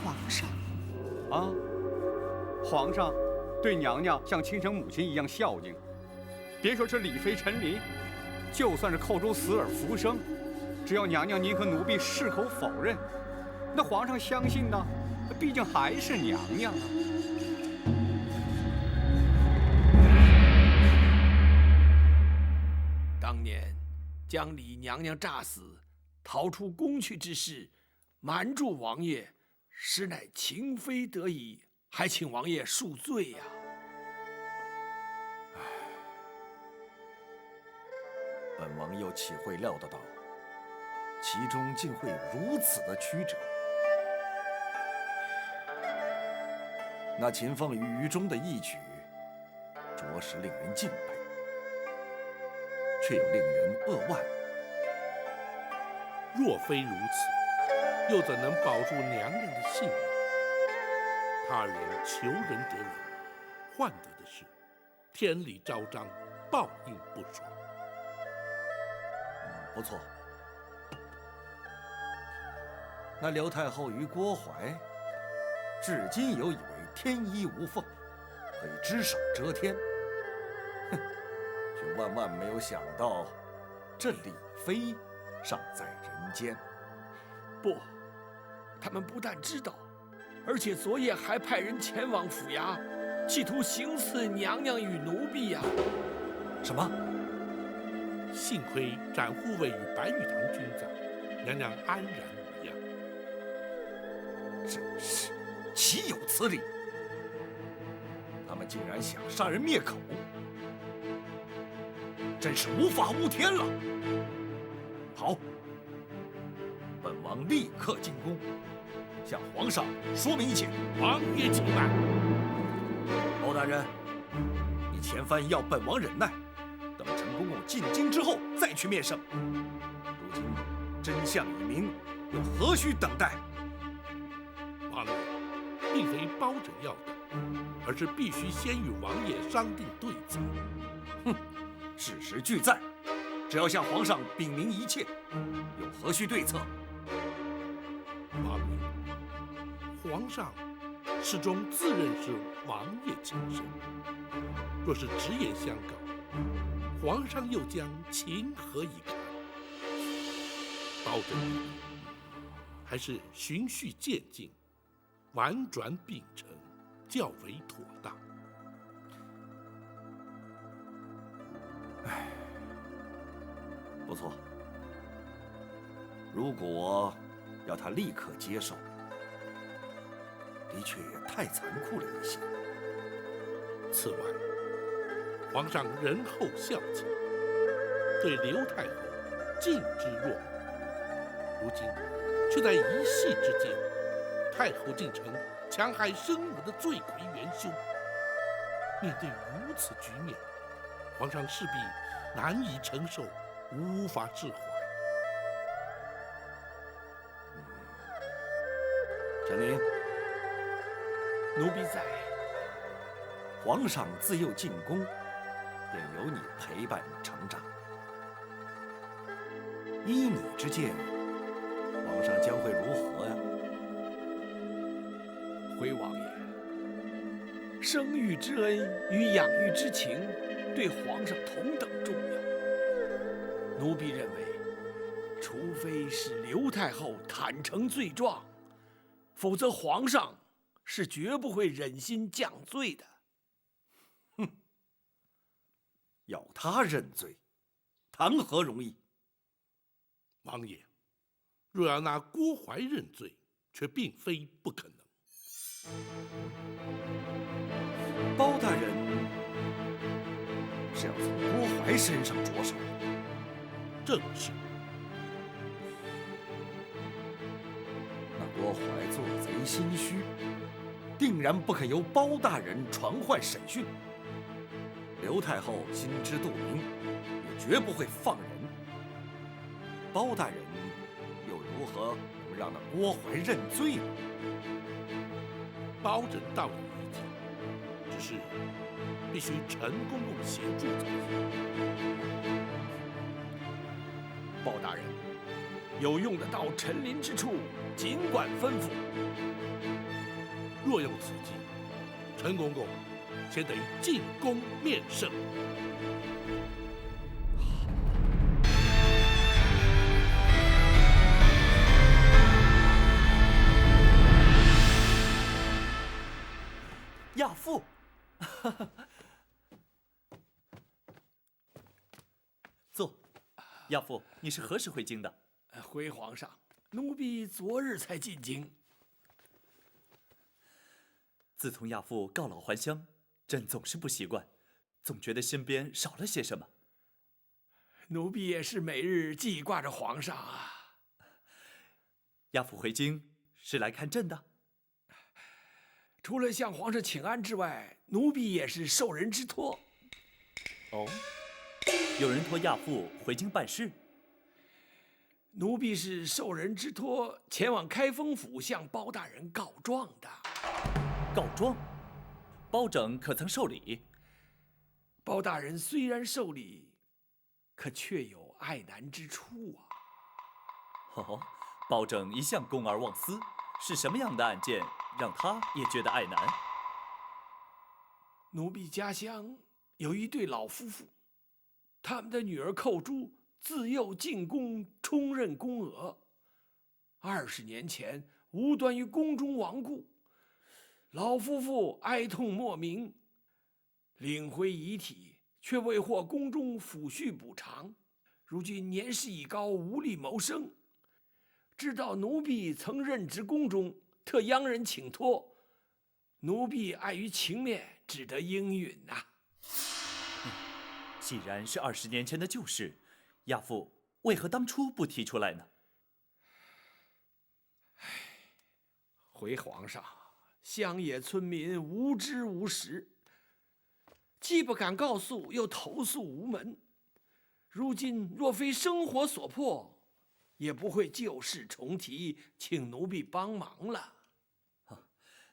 皇上？啊，皇上对娘娘像亲生母亲一样孝敬。别说是李妃、陈琳，就算是寇珠死而复生，只要娘娘您和奴婢矢口否认，那皇上相信呢，毕竟还是娘娘啊。当年将李娘娘诈死，逃出宫去之事，瞒住王爷，实乃情非得已，还请王爷恕罪呀。本王又岂会料得到，其中竟会如此的曲折？那秦凤与于中的义举，着实令人敬佩，却又令人扼腕。若非如此，又怎能保住娘娘的性命？他人求人得人，换得的是天理昭彰，报应不爽。不错，那刘太后与郭槐，至今有以为天衣无缝，可以只手遮天，哼，却万万没有想到，这李妃尚在人间。不，他们不但知道，而且昨夜还派人前往府衙，企图行刺娘娘与奴婢呀。什么？幸亏展护卫与白玉堂均在，娘娘安然无恙。真是岂有此理！他们竟然想杀人灭口，真是无法无天了。好，本王立刻进宫，向皇上说明一切。王爷请慢。大人，你前番要本王忍耐，等陈公公进京之后再去面圣。如今真相已明，又何须等待？王爷，并非包拯要等，而是必须先与王爷商定对策。哼，事实俱在，只要向皇上禀明一切，又何须对策？王爷，皇上始终自认是王爷亲生，若是直言相告，皇上又将情何以堪？包拯认为，还是循序渐进，婉转秉承，较为妥当。不错，如果要他立刻接受，的确也太残酷了一些。此外，皇上仁厚孝敬，对刘太后敬之若母，如今却在一夕之间，太后竟成戕害生母的罪魁元凶。面对如此局面，皇上势必难以承受，无法释怀。陈琳，奴婢在。皇上自幼进宫，便由你陪伴成长。依你之见，皇上将会如何呀？回王爷，生育之恩与养育之情，对皇上同等重要。奴婢认为，除非是刘太后坦诚罪状，否则皇上是绝不会忍心降罪的。哼，要他认罪，谈何容易？王爷，若要拿郭槐认罪，却并非不可能。包大人是要从郭槐身上着手？正是。那郭槐做贼心虚，定然不肯由包大人传唤审讯。刘太后心知肚明，也绝不会放人。包大人又如何能让那郭槐认罪呢？包拯倒有意见，只是必须陈公公协助才行。包大人，有用得到陈琳之处，尽管吩咐。若用此计，陈公公先得进宫面圣。亚父，坐。亚父，你是何时回京的？回皇上，奴婢昨日才进京。自从亚父告老还乡，朕总是不习惯，总觉得身边少了些什么。奴婢也是每日记挂着皇上啊。亚父回京是来看朕的？除了向皇上请安之外，奴婢也是受人之托。哦，有人托亚父回京办事？奴婢是受人之托，前往开封府向包大人告状的。告状？包拯可曾受理？包大人虽然受理，可却有爱难之处啊。哦，包拯一向公而忘私，是什么样的案件让他也觉得爱难？奴婢家乡有一对老夫妇，他们的女儿寇珠自幼进宫，充任宫娥。20年前无端于宫中亡故，老夫妇哀痛莫名，领回遗体，却未获宫中抚恤补偿。如今年事已高，无力谋生。知道奴婢曾任职宫中，特央人请托，奴婢碍于情面，只得应允呐。既然是20年前的旧事，亚父为何当初不提出来呢？回皇上，乡野村民无知无识，既不敢告诉，又投诉无门。如今若非生活所迫，也不会旧事重提，请奴婢帮忙了。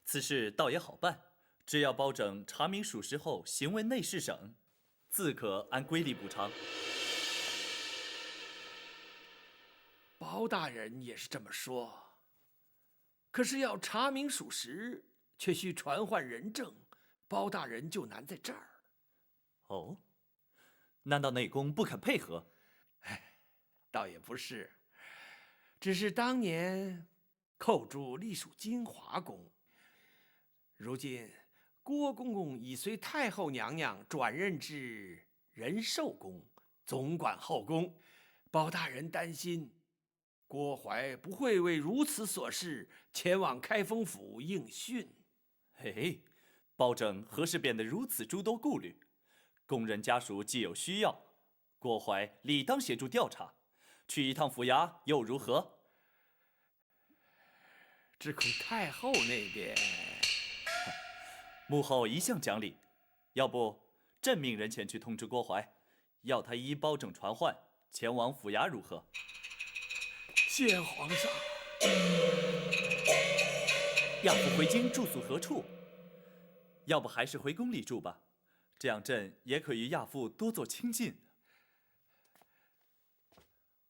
此事倒也好办，只要包拯查明属实后，行为内侍省，自可按规例补偿。包大人也是这么说，可是要查明属实，却需传唤人证，包大人就难在这儿。哦，难道内宫不肯配合？倒也不是，只是当年寇珠隶属金华宫，如今郭公公已随太后娘娘转任至仁寿宫，总管后宫。包大人担心郭槐不会为如此琐事前往开封府应讯。嘿，包拯何时变得如此诸多顾虑？宫人家属既有需要，郭槐理当协助调查。去一趟府衙又如何？只恐太后那边……母后一向讲理，要不朕命人前去通知郭槐，要他依包拯传唤前往府衙如何？谢皇上。亚父回京住宿何处？要不还是回宫里住吧，这样朕也可与亚父多做亲近。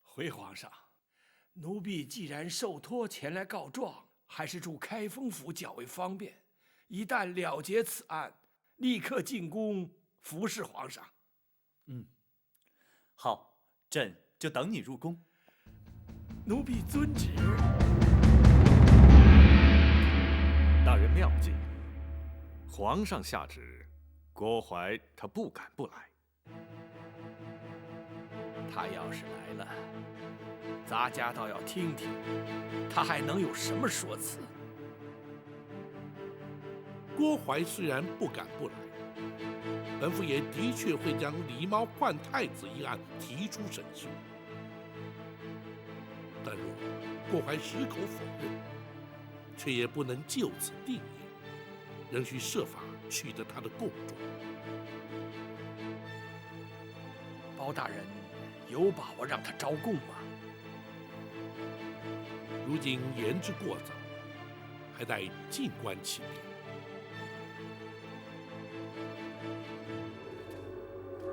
回皇上，奴婢既然受托前来告状，还是住开封府较为方便。一旦了结此案，立刻进宫服侍皇上。好，朕就等你入宫。奴婢遵旨。大人妙计，皇上下旨，郭槐他不敢不来。他要是来了，咱家倒要听听，他还能有什么说辞？郭槐虽然不敢不来，本府也的确会将狸猫换太子一案提出审讯。但若郭槐矢口否认，却也不能就此定谳，仍需设法取得他的供状。包大人有把握让他招供吗？如今言之过早，还待静观其变。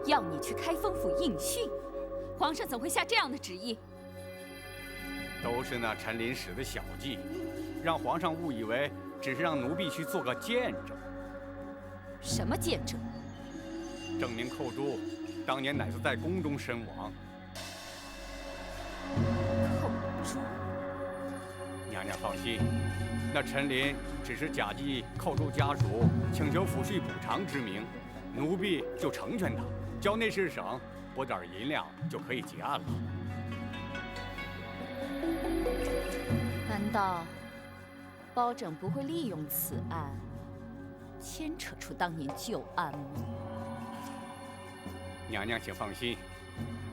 要你去开封府应讯，皇上怎会下这样的旨意？都是那陈琳使的小计，让皇上误以为只是让奴婢去做个见证。什么见证？证明寇珠当年乃是在宫中身亡。寇珠，娘娘放心，那陈琳只是假借寇珠家属请求抚恤补偿之名，奴婢就成全他，交内侍省拨点银两就可以结案了。难道包拯不会利用此案牵扯出当年旧案吗？娘娘请放心，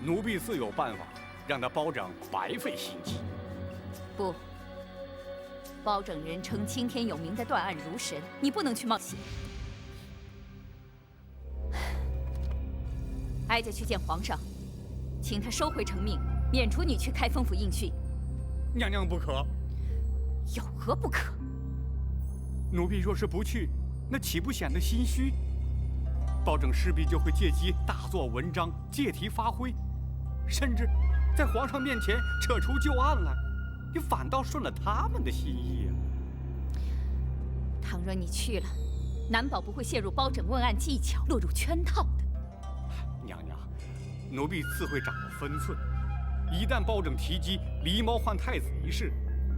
奴婢自有办法让他包拯白费心机。不，包拯人称青天有名的断案如神，你不能去冒险。哀家去见皇上，请他收回成命，免除你去开封府应讯。娘娘不可。有何不可？奴婢若是不去，那岂不显得心虚？包拯势必就会借机大做文章，借题发挥，甚至在皇上面前扯出旧案来，你反倒顺了他们的心意啊！倘若你去了，难保不会陷入包拯问案技巧，落入圈套的。娘娘，奴婢自会掌握分寸。一旦包拯提及狸猫换太子一事，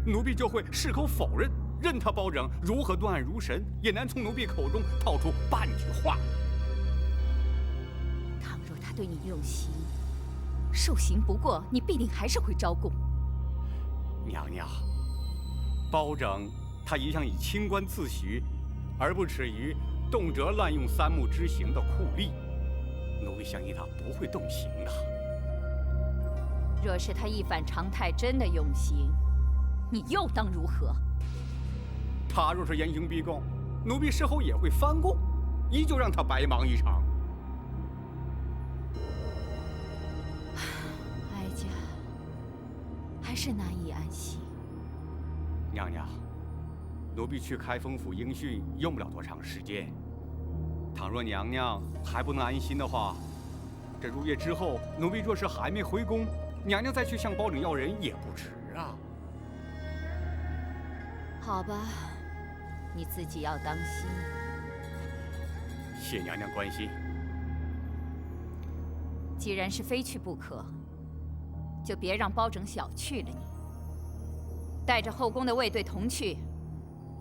奴婢就会矢口否认，任他包拯如何断案如神，也难从奴婢口中套出半句话。倘若他对你用刑，受刑不过，你必定还是会招供。娘娘，包拯他一向以清官自诩，而不耻于动辄滥用三目之刑的酷吏，奴婢相信他不会动刑的。若是他一反常态，真的用刑，你又当如何？他若是严刑逼供，奴婢事后也会翻供，依旧让他白忙一场。是难以安息。娘娘，奴婢去开封府应训用不了多长时间。倘若娘娘还不能安心的话，这入夜之后，奴婢若是还没回宫，娘娘再去向包拯要人也不迟啊。好吧，你自己要当心。谢娘娘关心。既然是非去不可，就别让包拯小觑了你。带着后宫的卫队同去，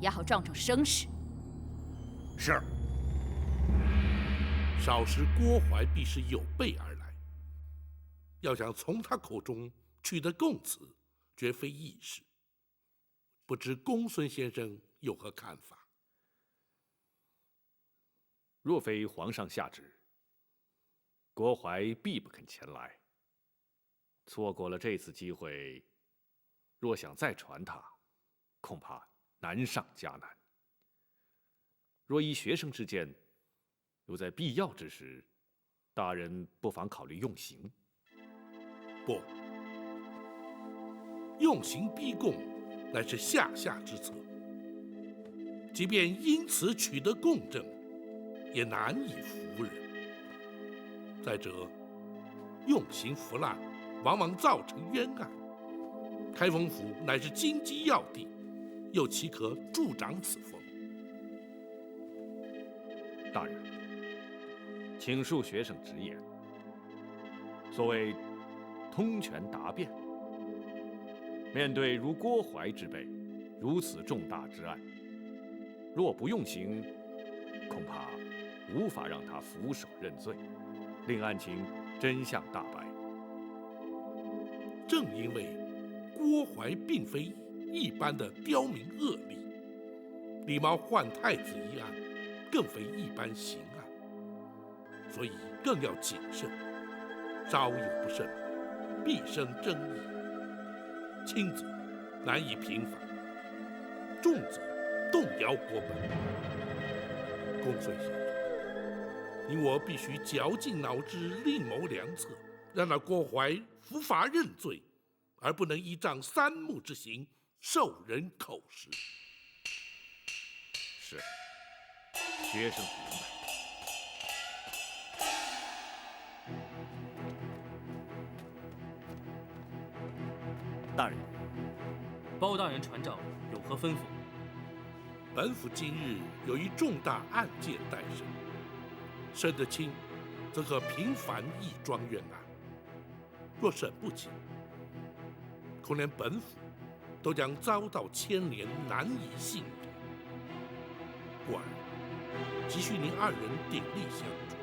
也好壮壮声势。是。少时郭淮必是有备而来，要想从他口中取得供词，绝非易事。不知公孙先生有何看法？若非皇上下旨，郭淮必不肯前来。错过了这次机会，若想再传他，恐怕难上加难。若依学生之见，如在必要之时，大人不妨考虑用刑。不，用刑逼供乃是下之策，即便因此取得供证，也难以服人。再者，用刑腐烂，往往造成冤案。开封府乃是京畿要地，又岂可助长此风？大人，请恕学生直言。所谓通权达变，面对如郭淮之辈如此重大之案，若不用刑，恐怕无法让他俯首认罪，令案情真相大白。正因为郭淮并非一般的刁民恶吏，李茂换太子一案更非一般刑案，所以更要谨慎，稍有不慎，必生争议。轻则难以平反，重则动摇国本。公孙先生，你我必须绞尽脑汁，另谋良策，让那郭淮伏法认罪，而不能依仗三目之刑受人口实。是，学生明白。大人，包大人传召，有何吩咐？本府今日有一重大案件待审，审得清，则可平反一桩冤案；若审不清，恐连本府都将遭到牵连，难以信任。故而，急需您二人鼎力相助。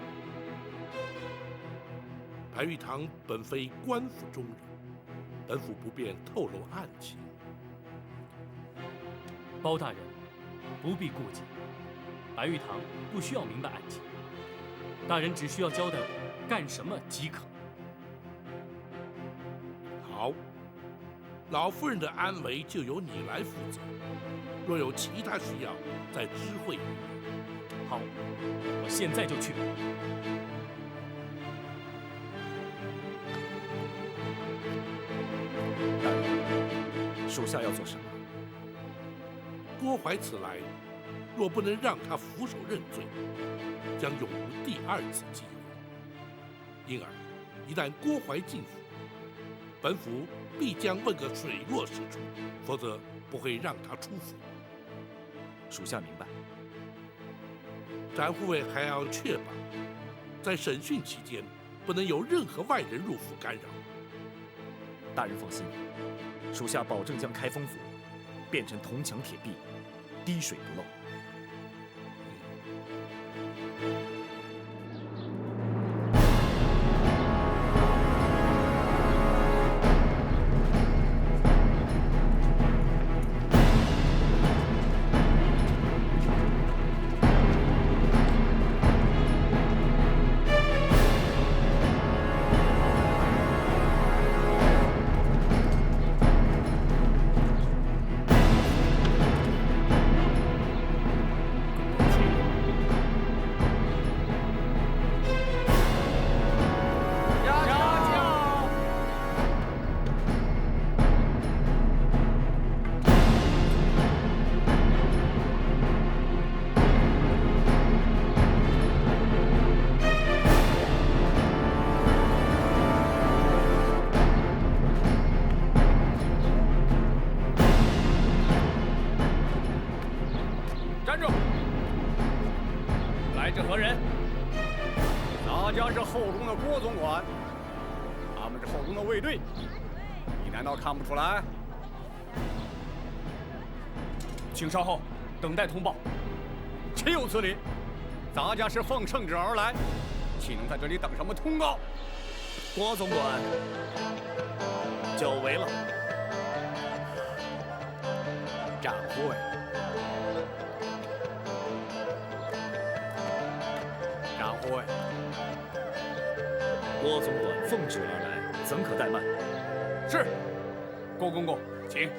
白玉堂本非官府中人，本府不便透露案情。包大人不必顾忌，白玉堂不需要明白案情，大人只需要交代我干什么即可。好，老夫人的安危就由你来负责，若有其他需要，再知会于我。好，我现在就去。大人，属下要做什么？郭淮此来，若不能让他俯首认罪，将永无第二次机会。因而，一旦郭淮进府，本府必将问个水落石出，否则不会让他出府。属下明白。展护卫还要确保，在审讯期间不能有任何外人入府干扰。大人放心，属下保证将开封府变成铜墙铁壁，滴水不漏。来者何人？咱家是后宫的郭总管，他们是后宫的卫队，你难道看不出来？请稍后，等待通报。岂有此理！咱家是奉圣旨而来，岂能在这里等什么通告？郭总管，久违了。展会。展会。郭总管奉旨而来，怎可怠慢？是。郭公公，请。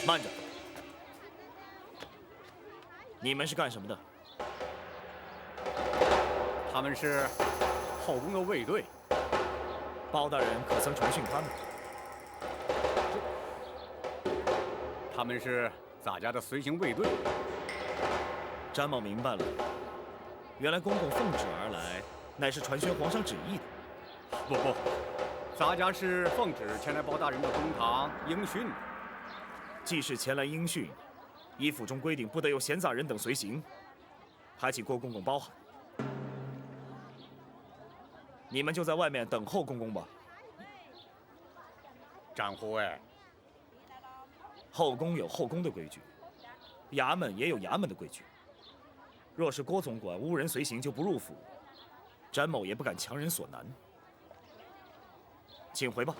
慢着，你们是干什么的？他们是后宫的卫队。包大人可曾传讯他们？他们是咱家的随行卫队。詹某明白了，原来公公奉旨而来，乃是传宣皇上旨意的。不，咱家是奉旨前来包大人的公堂应讯。既是前来应讯，依府中规定，不得有闲杂人等随行，还请郭公公包涵。你们就在外面等候公公吧。展会。后宫有后宫的规矩，衙门也有衙门的规矩。若是郭总管无人随行就不入府，詹某也不敢强人所难。请回吧。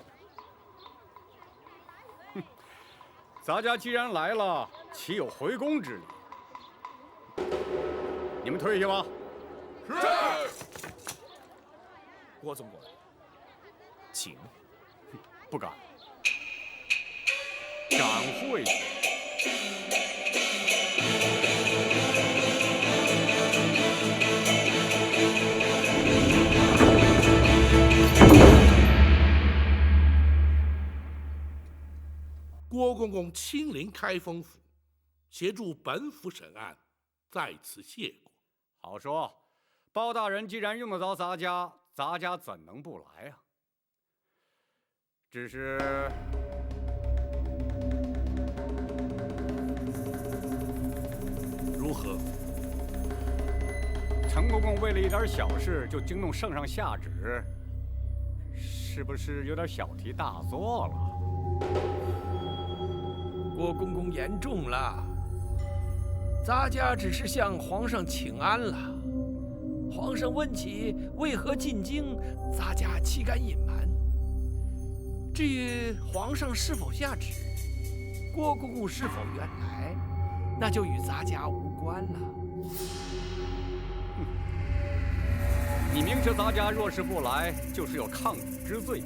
咱家既然来了，岂有回宫之理？你们退下吧。是。郭总管，请。不敢。展会。郭公公亲临开封府，协助本府审案，在此谢过。好说，包大人既然用得着咱家，咱家怎能不来啊？只是，如何？陈公公为了一点小事就惊动圣上下旨，是不是有点小题大做了？郭公公言重了，咱家只是向皇上请安了。皇上问起为何进京，咱家岂敢隐瞒？至于皇上是否下旨，郭公公是否原来，那就与咱家无关了。你明知咱家若是不来，就是有抗旨之罪，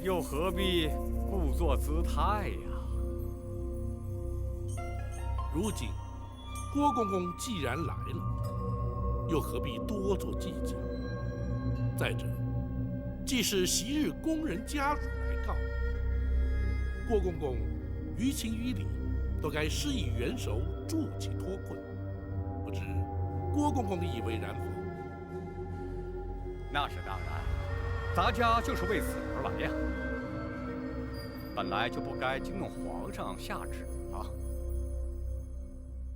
又何必故作姿态呀？如今郭公公既然来了，又何必多做计较？再者，既是昔日宫人家属来告，郭公公于情于理都该施以援手，助其脱困。不知郭公公以为然否？那是当然，咱家就是为此而来呀。本来就不该惊动皇上下旨啊。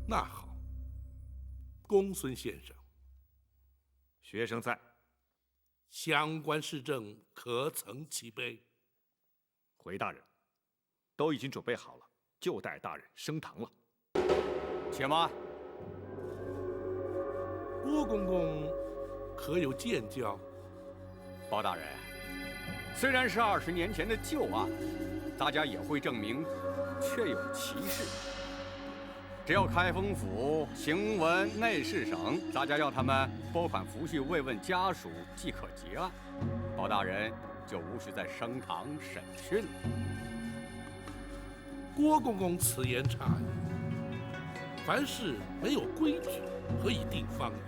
那好，公孙先生，学生在。相关事政可曾齐备？回大人，都已经准备好了，就待大人升堂了。且慢。郭公公可有见教？包大人，虽然是20年前的旧案，大家也会证明确有其事。只要开封府行文内侍省，咱家要他们拨款抚恤慰问家属，即可结案。包大人就无需再升堂审讯了。郭公公此言差矣。凡事没有规矩，何以定方圆？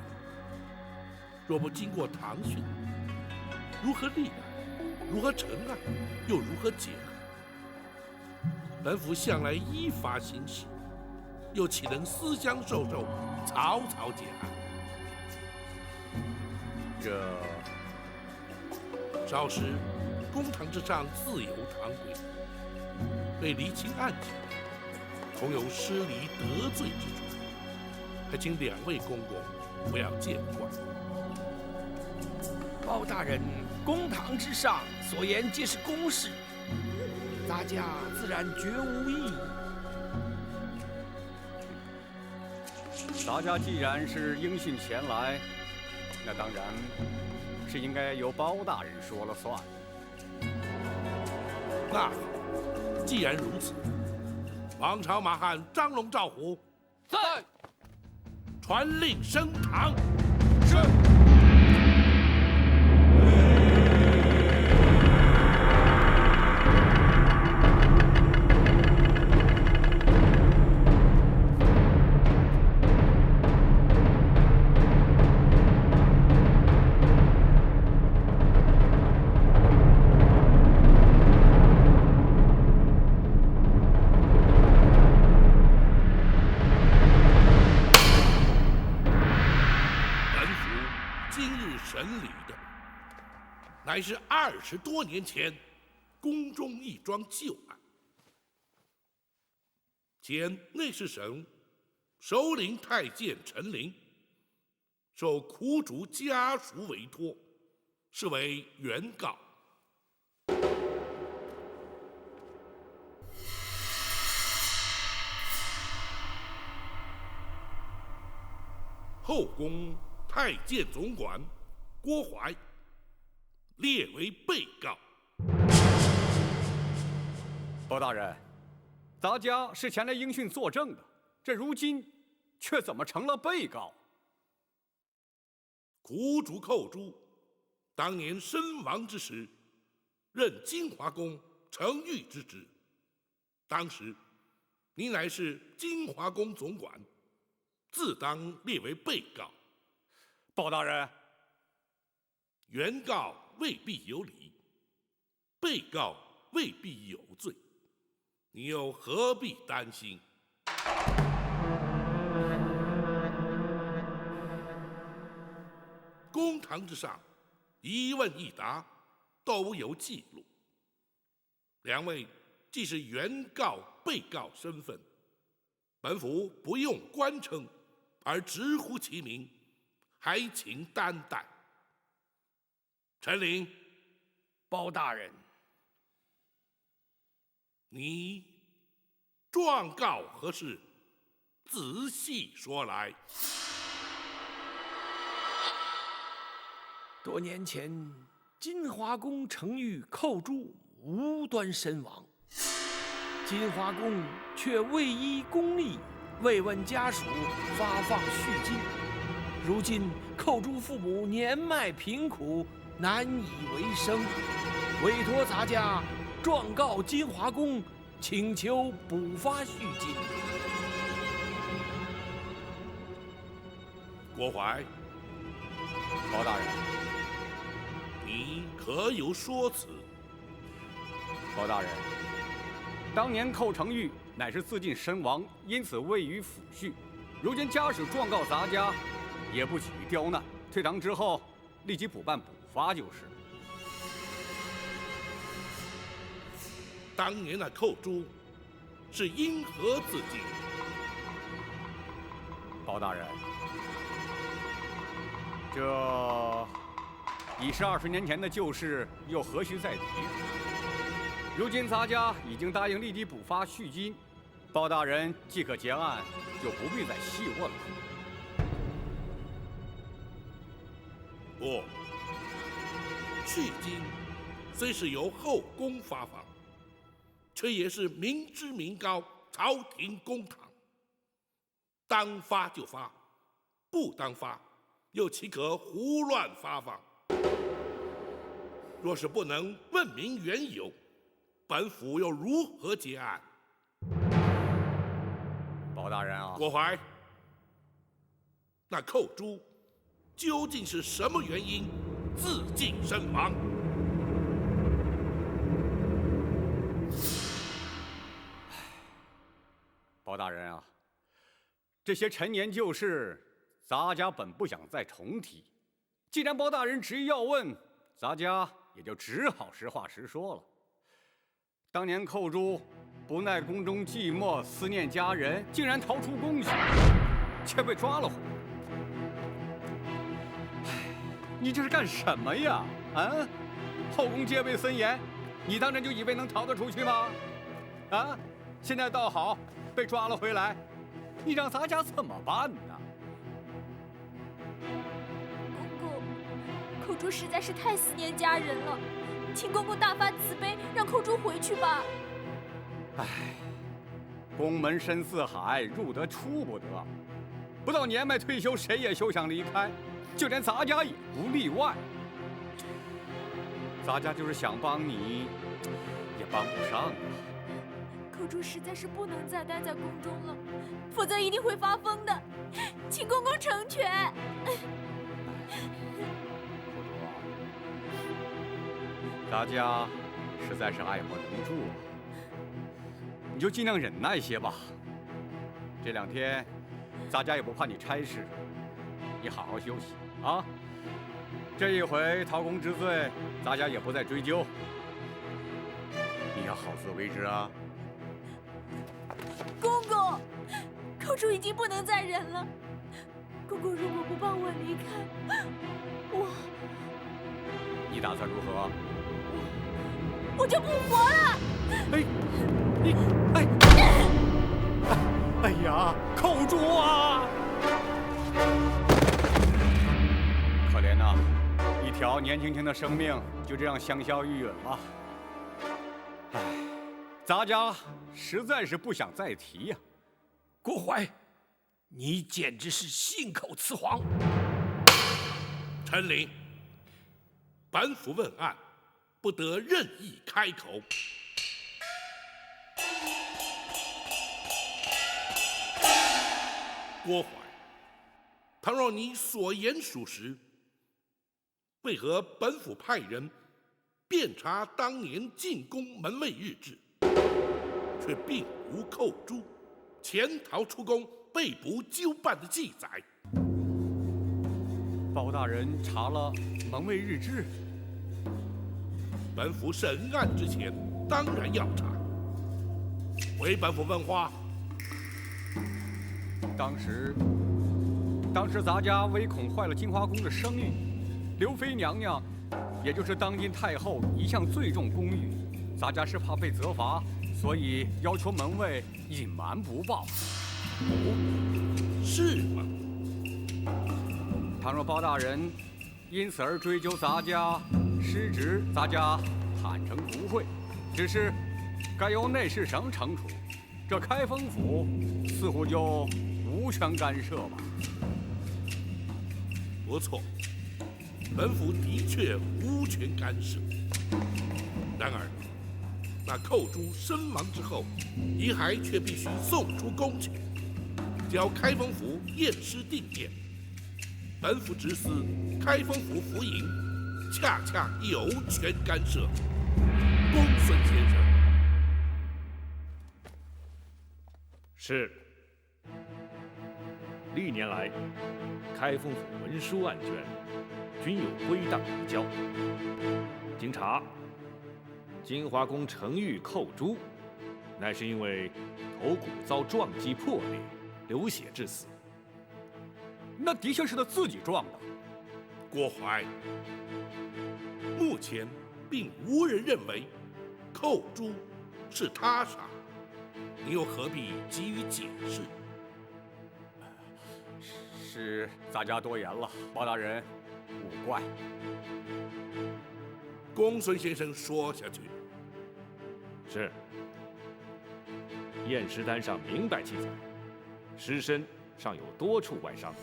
若不经过堂训，如何立案？如何成案？又如何结案？本府向来依法行事，又岂能私相授受，草草结案？稍时，公堂之上自由堂轨，被厘清案情，恐有失礼得罪之处，还请2位公公不要见怪。包大人，公堂之上所言皆是公事，咱家自然绝无异议。咱家既然是应讯前来，那当然是应该由包大人说了算。那好，既然如此，王朝马汉张龙赵虎在，传令升堂。是。乃是20多年前宫中一桩旧案，前内侍省首领太监陈琳受苦主家属委托，视为原告。后宫太监总管郭槐列为被告。包大人，咱家是前来应讯作证的，这如今却怎么成了被告？苦主寇珠当年身亡之时，任金华宫承御之职，当时你乃是金华宫总管，自当列为被告。包大人，原告未必有理，被告未必有罪，你又何必担心？公堂之上，一问一答都有记录。2位既是原告、被告身份，本府不用官称，而直呼其名，还请担待。陈琳，包大人，你状告何事？仔细说来。多年前，金华宫承御寇珠无端身亡，金华宫却未依公例慰问家属，发放恤金。如今寇珠父母年迈贫苦，难以为生，委托咱家状告金华宫，请求补发恤金。郭槐，包大人，你可有说辞？包大人，当年寇承御乃是自尽身亡，因此未予抚恤。如今家属状告咱家，也不起于刁难，退堂之后立即补办补发就是。当年那寇珠是因何自尽？包大人，这已是20年前的旧事，又何须再提？如今咱家已经答应立即补发恤金，包大人即可结案，就不必再细问了。不，恤金虽是由后宫发放，却也是民脂民膏，朝廷公堂，当发就发，不当发，又岂可胡乱发放？若是不能问明缘由，本府又如何结案？包大人啊，郭槐，那寇珠究竟是什么原因自尽身亡？包大人啊，这些陈年旧事，咱家本不想再重提。既然包大人执意要问，咱家也就只好实话实说了。当年寇珠不耐宫中寂寞，思念家人，竟然逃出宫去，却被抓了回来。你这是干什么呀？啊！后宫戒备森严，你当真就以为能逃得出去吗？啊！现在倒好，被抓了回来，你让咱家怎么办呢？公公，寇珠实在是太思念家人了，请公公大发慈悲，让寇珠回去吧。唉，宫门深似海，入得出不得。不到年迈退休，谁也休想离开，就连咱家也不例外。咱家就是想帮你，也帮不上啊。寇珠实在是不能再待在宫中了，否则一定会发疯的，请公公成全。大家实在是爱莫能助啊，你就尽量忍耐些吧。这2天，咱家也不怕你差事，你好好休息啊。这一回逃宫之罪，咱家也不再追究，你要好自为之啊。公公，寇珠已经不能再忍了。公公如果不帮我离开，你打算如何？我就不活了！哎呀，寇珠啊！可怜呐，一条年轻轻的生命就这样香消玉殒了。唉，咱家实在是不想再提呀。郭槐，你简直是信口雌黄！陈琳，本府问案，不得任意开口。郭槐，倘若你所言属实，为何本府派人遍查当年进宫门卫日志，却并无寇珠潜逃出宫被捕纠办的记载？包大人查了门卫日志，本府审案之前当然要查。回本府问话。当时咱家唯恐坏了金华宫的声誉，刘妃娘娘，也就是当今太后，一向最重宫誉，咱家是怕被责罚，所以要求门卫隐瞒不报。是吗？倘若包大人因此而追究咱家失职，咱家坦诚不讳，只是该由内侍省惩处，这开封府似乎就无权干涉吧。不错，本府的确无权干涉。然而，那寇珠身亡之后，遗骸却必须送出宫去，交开封府验尸定验。本府直司开封府府尹，恰恰有权干涉。公孙先生。是。历年来，开封府文书案卷均有归档移交。经查，金华宫程昱寇珠，乃是因为头骨遭撞击破裂，流血致死。那的确是他自己撞的。郭槐，目前并无人认为寇珠是他杀，你又何必急于解释？是咱家多言了，包大人勿怪。公孙先生说下去。是。验尸单上明白记载，尸身上有多处外伤，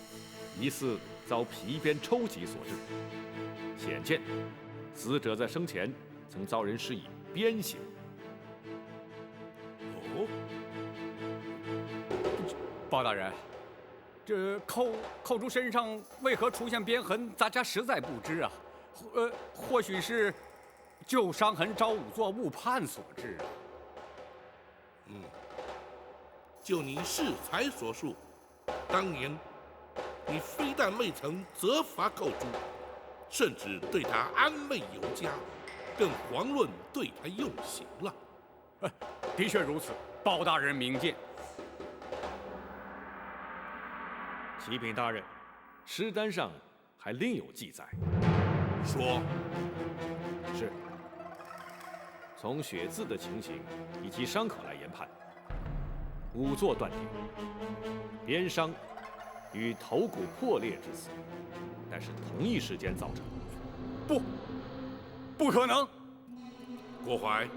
疑似遭皮鞭抽击所致。显见，死者在生前曾遭人施以鞭刑。哦，包大人，这寇珠身上为何出现鞭痕，咱家实在不知啊。或许是旧伤痕招仵作误判所致啊。就你适才所述，当年你非但未曾责罚寇珠，甚至对他安慰有加，更遑论对他用刑了。的确如此，包大人明鉴。启禀大人，诗单上还另有记载。说。是。从血渍的情形以及伤口来研判，仵作断定，鞭伤与头骨破裂致死，但是同一时间造成。不可能！郭槐，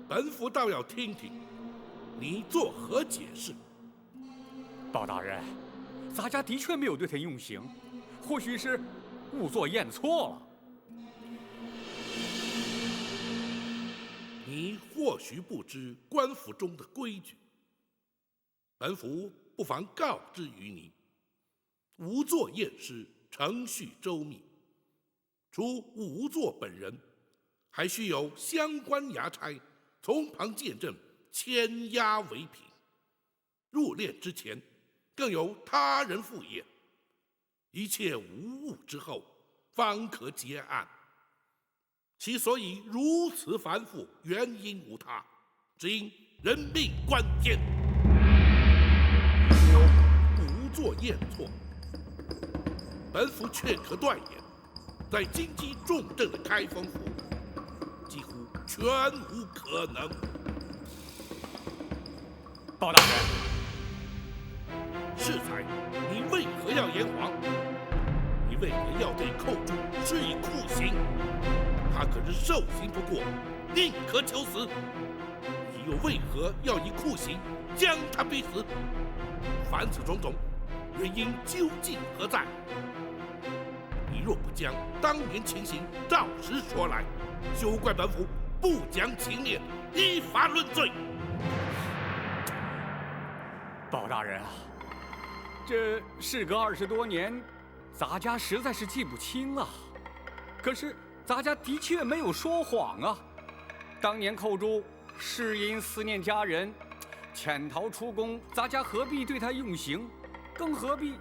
本府倒要听听你作何解释。包大人，咱家的确没有对他用刑，或许是仵作验错了。你或许不知官府中的规矩，本府不妨告知于你：仵作验尸程序周密，除仵作本人，还需有相关衙差从旁见证，签押为凭。入殓之前，更有他人复验，一切无误之后，方可结案。其所以如此繁复，原因无他，只因人命关天。若仵作验错，本府却可断言，在京畿重镇的开封府，几乎全无可能。包大人，适才，你为何要言谎？你为何要对寇珠施以酷刑？他可是受刑不过，宁可求死。你又为何要以酷刑将他逼死？凡此种种，原因究竟何在？你若不将当年情形照实说来，休怪本府不讲情面，依法论罪。包大人啊，这事隔20多年，咱家实在是记不清了。可是咱家的确没有说谎啊。当年寇珠是因思念家人，潜逃出宫，咱家何必对他用刑，更何必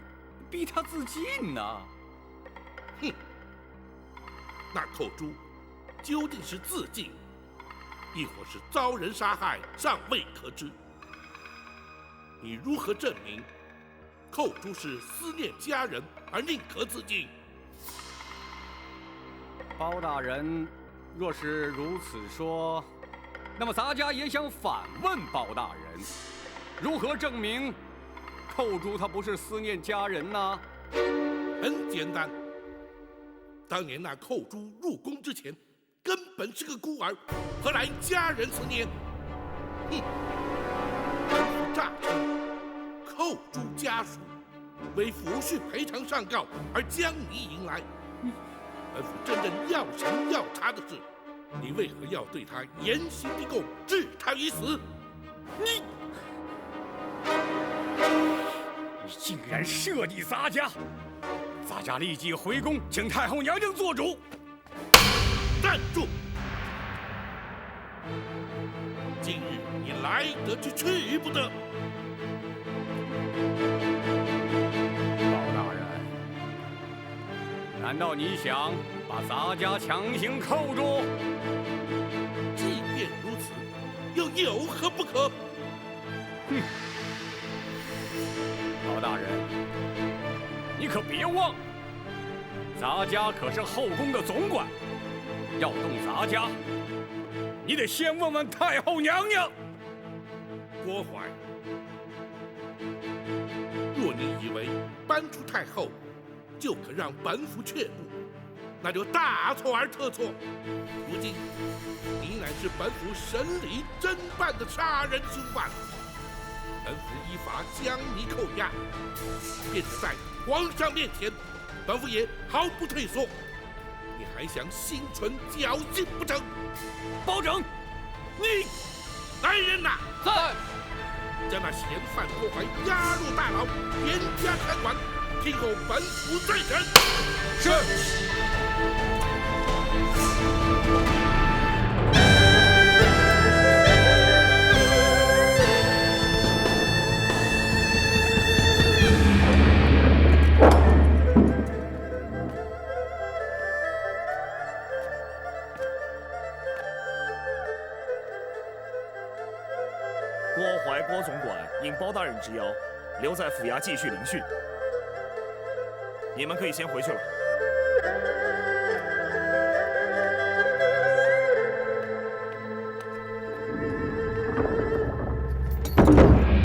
逼他自尽呢？哼，那寇珠究竟是自尽，亦或是遭人杀害，尚未可知。你如何证明寇珠是思念家人而宁可自尽？包大人若是如此说，那么咱家也想反问包大人，如何证明寇珠他不是思念家人呢？很简单，当年那寇珠入宫之前，根本是个孤儿，何来家人思念？哼！诈称寇珠家属为抚恤赔偿上告而将你迎来。本府真正要审要查的是，你为何要对他严刑逼供，置他于死？你竟然设计咱家！咱家立即回宫，请太后娘娘做主。站住！今日你来得及，去不得。包大人，难道你想把咱家强行扣住？即便如此，又有何不可？哼！包大人，你可别忘，咱家可是后宫的总管，要动咱家，你得先问问太后娘娘。郭槐，若你以为搬出太后就可让本府却步，那就大错而特错。如今你乃是本府审理侦办的杀人凶犯，本府依法将你扣押，便是在皇上面前，本府也毫不退缩。你还想心存侥幸不成？包拯，你来人呐！在。将那嫌犯郭槐押入大牢，严加看管，听候本府再审。是。郭总管应包大人之邀，留在府衙继续聆讯。你们可以先回去了。